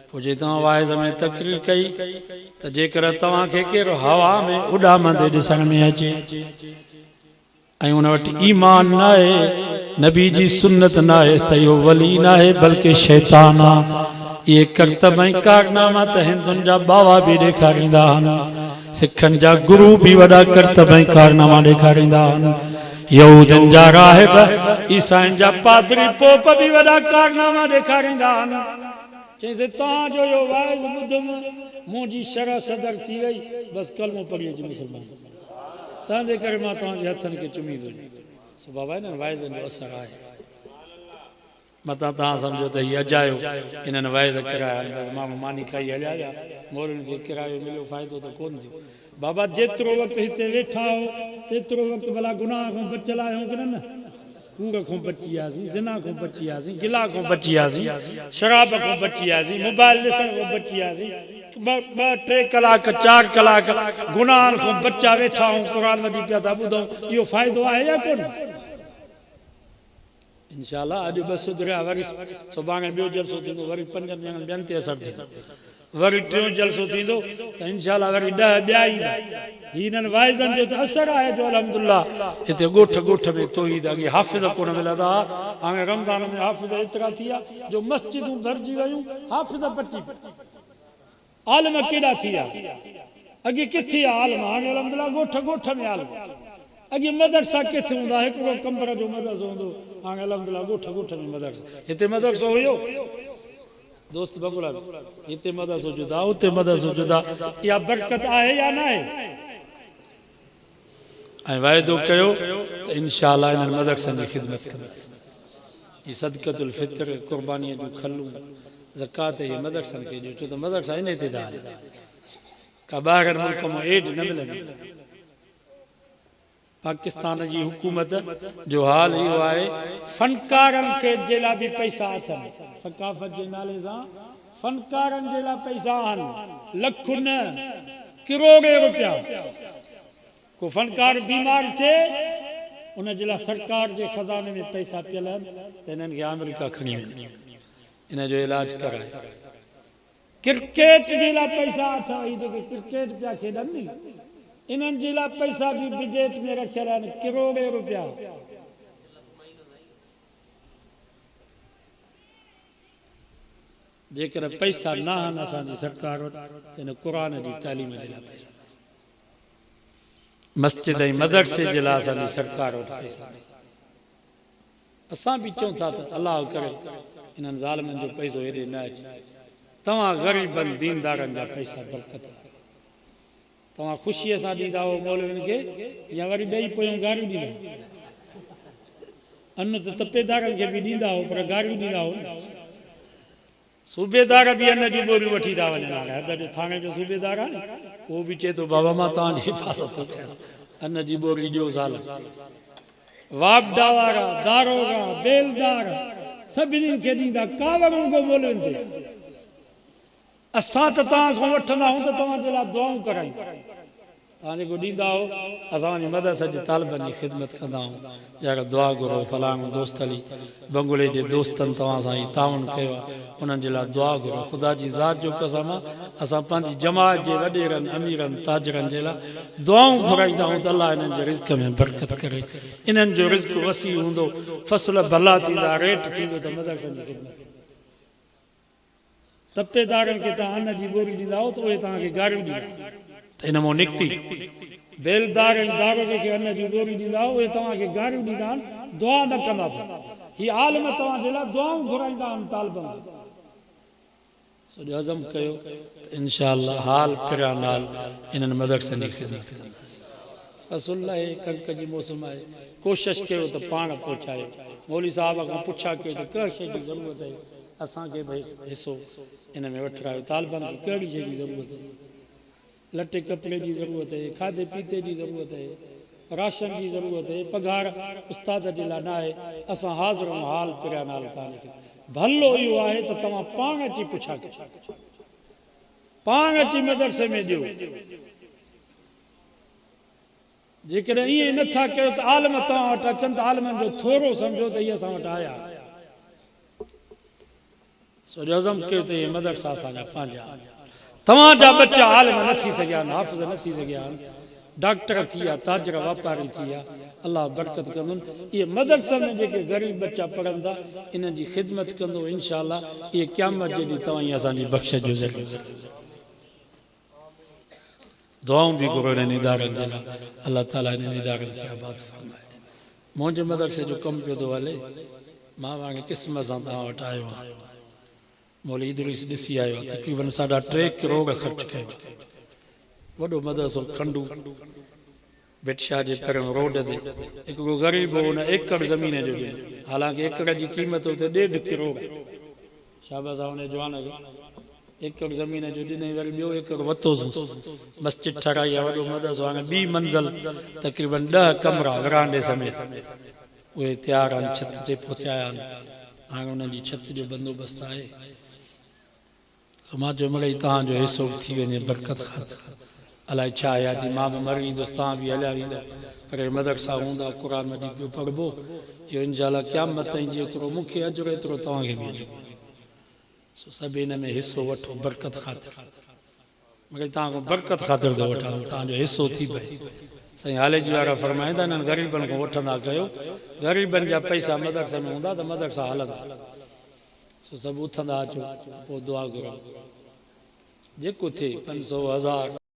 पोइ जे तव्हां वाइज़ में तकरीर कई त जेकर तव्हांखे कहिड़ो हवा में उॾामंदे ॾिसण में अचे ऐं उन वटि ईमान न आहे, नबी जी सुन्नत न आहे, त इहो वली न आहे बल्कि शैतान आहे। इहे करतब ऐं कारनामा त हिंदुनि जा बाबा बि ॾेखारींदा आहिनि, सिखनि जा गुरू बि वॾा करतब ऐं कारनामा ॾेखारींदा आहिनि, यहूदनि जा राहिब, ईसाइनि जा पादरी पोप बि वॾा कारनामा ॾेखारींदा आहिनि। चईंसि तव्हांजो इहो वाइज़ ॿुधुमि, मुंहिंजी शरह सदर थी वई, बसि कलमो पढ़ी अची मुस्लमान, तंहिंजे करे मां तव्हांजे हथनि खे चुमी थो। बाबा हिननि वाइज़नि जो असरु आहे। मता तव्हां सम्झो त हीअ अजायो इन्हनि वाइज़ किराया बसि माण्हू मानी खाई हलिया विया मोरियुनि खे किरायो मिलियो फ़ाइदो त कोन थियो बाबा जेतिरो वक़्तु हिते वेठा हो एतिरो वक़्तु भला गुनाह खां बचियल आहियूं की न कूड़ खां बची वियासीं ज़िना खां बची वियासीं गिला खां बची वियासीं शराब खां बची वियासीं मोबाइल ॾिसण खां बची वियासीं ॿ टे कलाक 4 कलाक गुनाहनि खां बचा वेठा आहियूं क़ुर वठी पिया था ॿुधूं इहो फ़ाइदो आहे या कोन इंशाअल्लाह अॼु 2 सुधरिया वरी सुभाणे ॿियो जलसो थींदो वरी 5 ॼणनि ॿियनि ते असरु थींदो वरी 3 जलसो थींदो त इंशाअल्लाह वरी 10 ॿिया ईंदा हिननि वाइज़नि जो त असरु आहे जो अल्हम्दुलिल्लाह हिते ॻोठ में तोहीद अॻे हाफ़िज़ कोन मिलंदा हाणे रमज़ान में हाफ़िज़ एतिरा थी विया जो मस्जिदूं भरिजी वियूं हाफ़िज़ बची आलिम केॾा थी विया अॻे किथे आलिम हाणे अल्हम्दुलिल्लाह ॻोठ में आलिम अॻे मदरसा किथे हूंदा हिकिड़ो कमर जो मदरसो हूंदो हाणे अल्हम्दुलिल्लाह ॻोठ में मदरसो हिते मदरसो हुयो दोस्त बंगुला हिते मदरसो जुदा उते मदरसो जुदा इहा बरकत आहे या न आहे ऐं वाइदो कयो त इंशाअल्लाह इन्हनि मदरसनि जी ख़िदमत कंदासीं ही सदक़तुल फितर क़ुर्बानीअ जूं खलूं ज़कात इहे मदरसनि खे ॾियो छो त मदरसा इन ते था हलनि का ॿाहिरि मुल्क मां एड न मिलंदी पाकिस्तान जी हुकूमत जो हाल इहो आहे फनकारनि खे जे लाइ बि पैसा अथनि सकाफ़त जे नाले सां फनकारनि जे लाइ पैसा आहिनि लख न किरोड़े रुपया को फनकार बीमार थिए उन जे लाइ सरकार जे खज़ाने में पैसा पियल आहिनि त हिननि खे अमेरिका खणी वञे इन जो इलाज कराए क्रिकेट जे लाइ पैसा अथव जेके क्रिकेट पिया खेॾनि इन्हनि जे लाइ पैसा बि बजट में रखियल आहिनि किरोड़े रुपया जेकर पैसा न आहिनि असांजी सरकार वटि त हिन क़ुर जी तालीम जे लाइ पैसा मस्जिद ऐं मदरसे जे लाइ असांजी सरकार वटि पैसा असां बि चऊं था त अलाह करे इन्हनि ज़ालिमनि जो पैसो हेॾे न अचे तव्हां ग़रीबनि दीनदारनि जा पैसा बरकत तव्हां ख़ुशीअ सां ॾींदा हो मौलवियुनि खे या वरी ॾेई पोयूं गारियूं ॾींदा अन्न त तपेदारनि खे बि ॾींदा हो पर गारियूं ॾींदा हो सूबेदार बि अन्न जूं ॿोरियूं वठी था वञनि हाणे हद जो थाणे जो सूबेदार आहे न उहो बि चए थो बाबा मां तव्हांजी हिफ़ाज़त थो कयां अन्न जी ॿोरी ॾियो साल वापडा वारा दारोगा बेलदार सभिनी खे ॾींदा कावड़नि को मौलवियुनि ते असां त तव्हां खां वठंदा आहियूं त तव्हांजे लाइ दुआऊं करायूं तव्हां जेको ॾींदा हो असां मदरसे जे तालिबनि जी ख़िदमत कंदा आहियूं या दुआ घुरो फलाणो दोस्त हली बंगुले जे दोस्तनि तव्हां सां ई ताउन कयो आहे उन्हनि जे लाइ दुआ घुरो ख़ुदा जी ज़ात जो कसम आहे असां पंहिंजी जमात जे वॾेरनि अमीरनि ताजरनि जे लाइ दुआऊं घुराईंदा आहियूं त अलाह इन्हनि जे रिज़्क़ में बरकत करे इन्हनि जो रिज़्क़ वसी हूंदो फसल भला थींदा रेट थींदो त मदरसनि जी ख़िदमत तपेदारनि खे तव्हां अन्न जी ॿोरी ॾींदा हो त उहे तव्हांखे गारियूं ॾींदा त इन मां निकिती बेलदार ऐं दारोगे खे अन्न जी ॿोरी ॾींदा उहे तव्हांखे गारियूं ॾींदा आहिनि दुआ न कंदा अथव हीअ आलिम तव्हांजे लाइ दुआऊं घुराईंदा आहिनि तालिबनि सॼो अज़म कयो त इंशाअल्लाह हाल फिरिया नाल इन्हनि मदरसनि जी ख़िदमत असुल आहे कणिक जी मौसम आहे कोशिशि कयो त पाण पहुचायो मौली साहिब खां पुछा कयो त कहिड़ी शइ जी ज़रूरत आहे असांखे भई हिसो इन में वठरायो तालिबनि खे कहिड़ी शइ जी ज़रूरत आहे लटे कपिड़े जी ज़रूरत आहे खाधे पीते जी ज़रूरत आहे राशन जी ज़रूरत आहे पघार उस्ताद जे लाइ न आहे असां हाज़िर हाल पिरिया नाल तव्हांखे भलो इहो आहे त तव्हां पाण अची पुछा कयो पाण अची मदरसे में ॾियो जेकॾहिं ईअं नथा कयो त आलिम तव्हां वटि अचनि त आलिमनि जो थोरो सम्झो त इहे असां वटि आया सॼो अज़म कयो त इहे मदरसा असांजा पंहिंजा तव्हांजा बच्चा आलिम न थी सघिया आहिनि हाफ़िज़ न थी सघिया आहिनि डॉक्टर थी विया ताजर वापारी थी विया अलाह बरकत कंदुनि इहे मदरसनि में जेके ग़रीब बच्चा पढ़ंदा इन्हनि जी ख़िदमत कंदो इंशाअल्लाह इहे क़यामत जे ॾींहुं तव्हां असांजी बख़्शिश जो ज़रियो दुआऊं बि घुरो इन्हनि इदारनि जे लाइ अलाह ताला इन्हनि इदारनि खे आबाद फ़रमाए मुंहिंजे मदरसे जो कमु पियो थो हले मां हाणे क़िस्मत सां तव्हां वटि आयो आहियां मौली इदरीस ॾिसी आयो आहे तक़रीबन 3.5 करोड़ ख़र्च कयो वॾो मदरसो खंडू बेटशाह जे पहिरियों रोड ते हिकिड़ो ग़रीब हो हुन एकड़ ज़मीन जो हालांकि एकड़ जी क़ीमत उते 1.5 करोड़ शाबाश आहे उन जवान खे एकड़ ज़मीन जो ॾिनई वरी ॿियो एकड़ वरितोसीं मस्जिद ठाराई आहे वॾो मदरसो हाणे 2 मंज़िल तक़रीबन 10 कमरा विरांडे समेत उहे तयारु आहिनि छित ते पहुचाया आहिनि हाणे उन्हनि जी छित जो बंदोबस्तु आहे समाज जो मिड़ई तव्हांजो हिसो बि थी वञे बरकत ख़ातिर अलाए छा यादि मां बि मरी ईंदुसि तव्हां बि हलिया वेंदा पर मदरसा हूंदा क़ुर मजीद पियो पढ़बो इहो इंशाअल्लाह क़यामत ताईं जेतिरो मूंखे अजुर एतिरो तव्हांखे बि अजुर सभु हिन में हिसो वठो बरकत ख़ातिर मगर तव्हां बरकत ख़ातिर थो वठां तव्हांजो हिसो थी पए साईं हाले जी वारा फरमाईंदा इन्हनि ग़रीबनि खां वठंदा कयो ग़रीबनि जा पैसा मदरसे में हूंदा त मदरसा हलंदा सभु उथंदा अचो पोइ दुआ घुरो जेको थिए 500 1000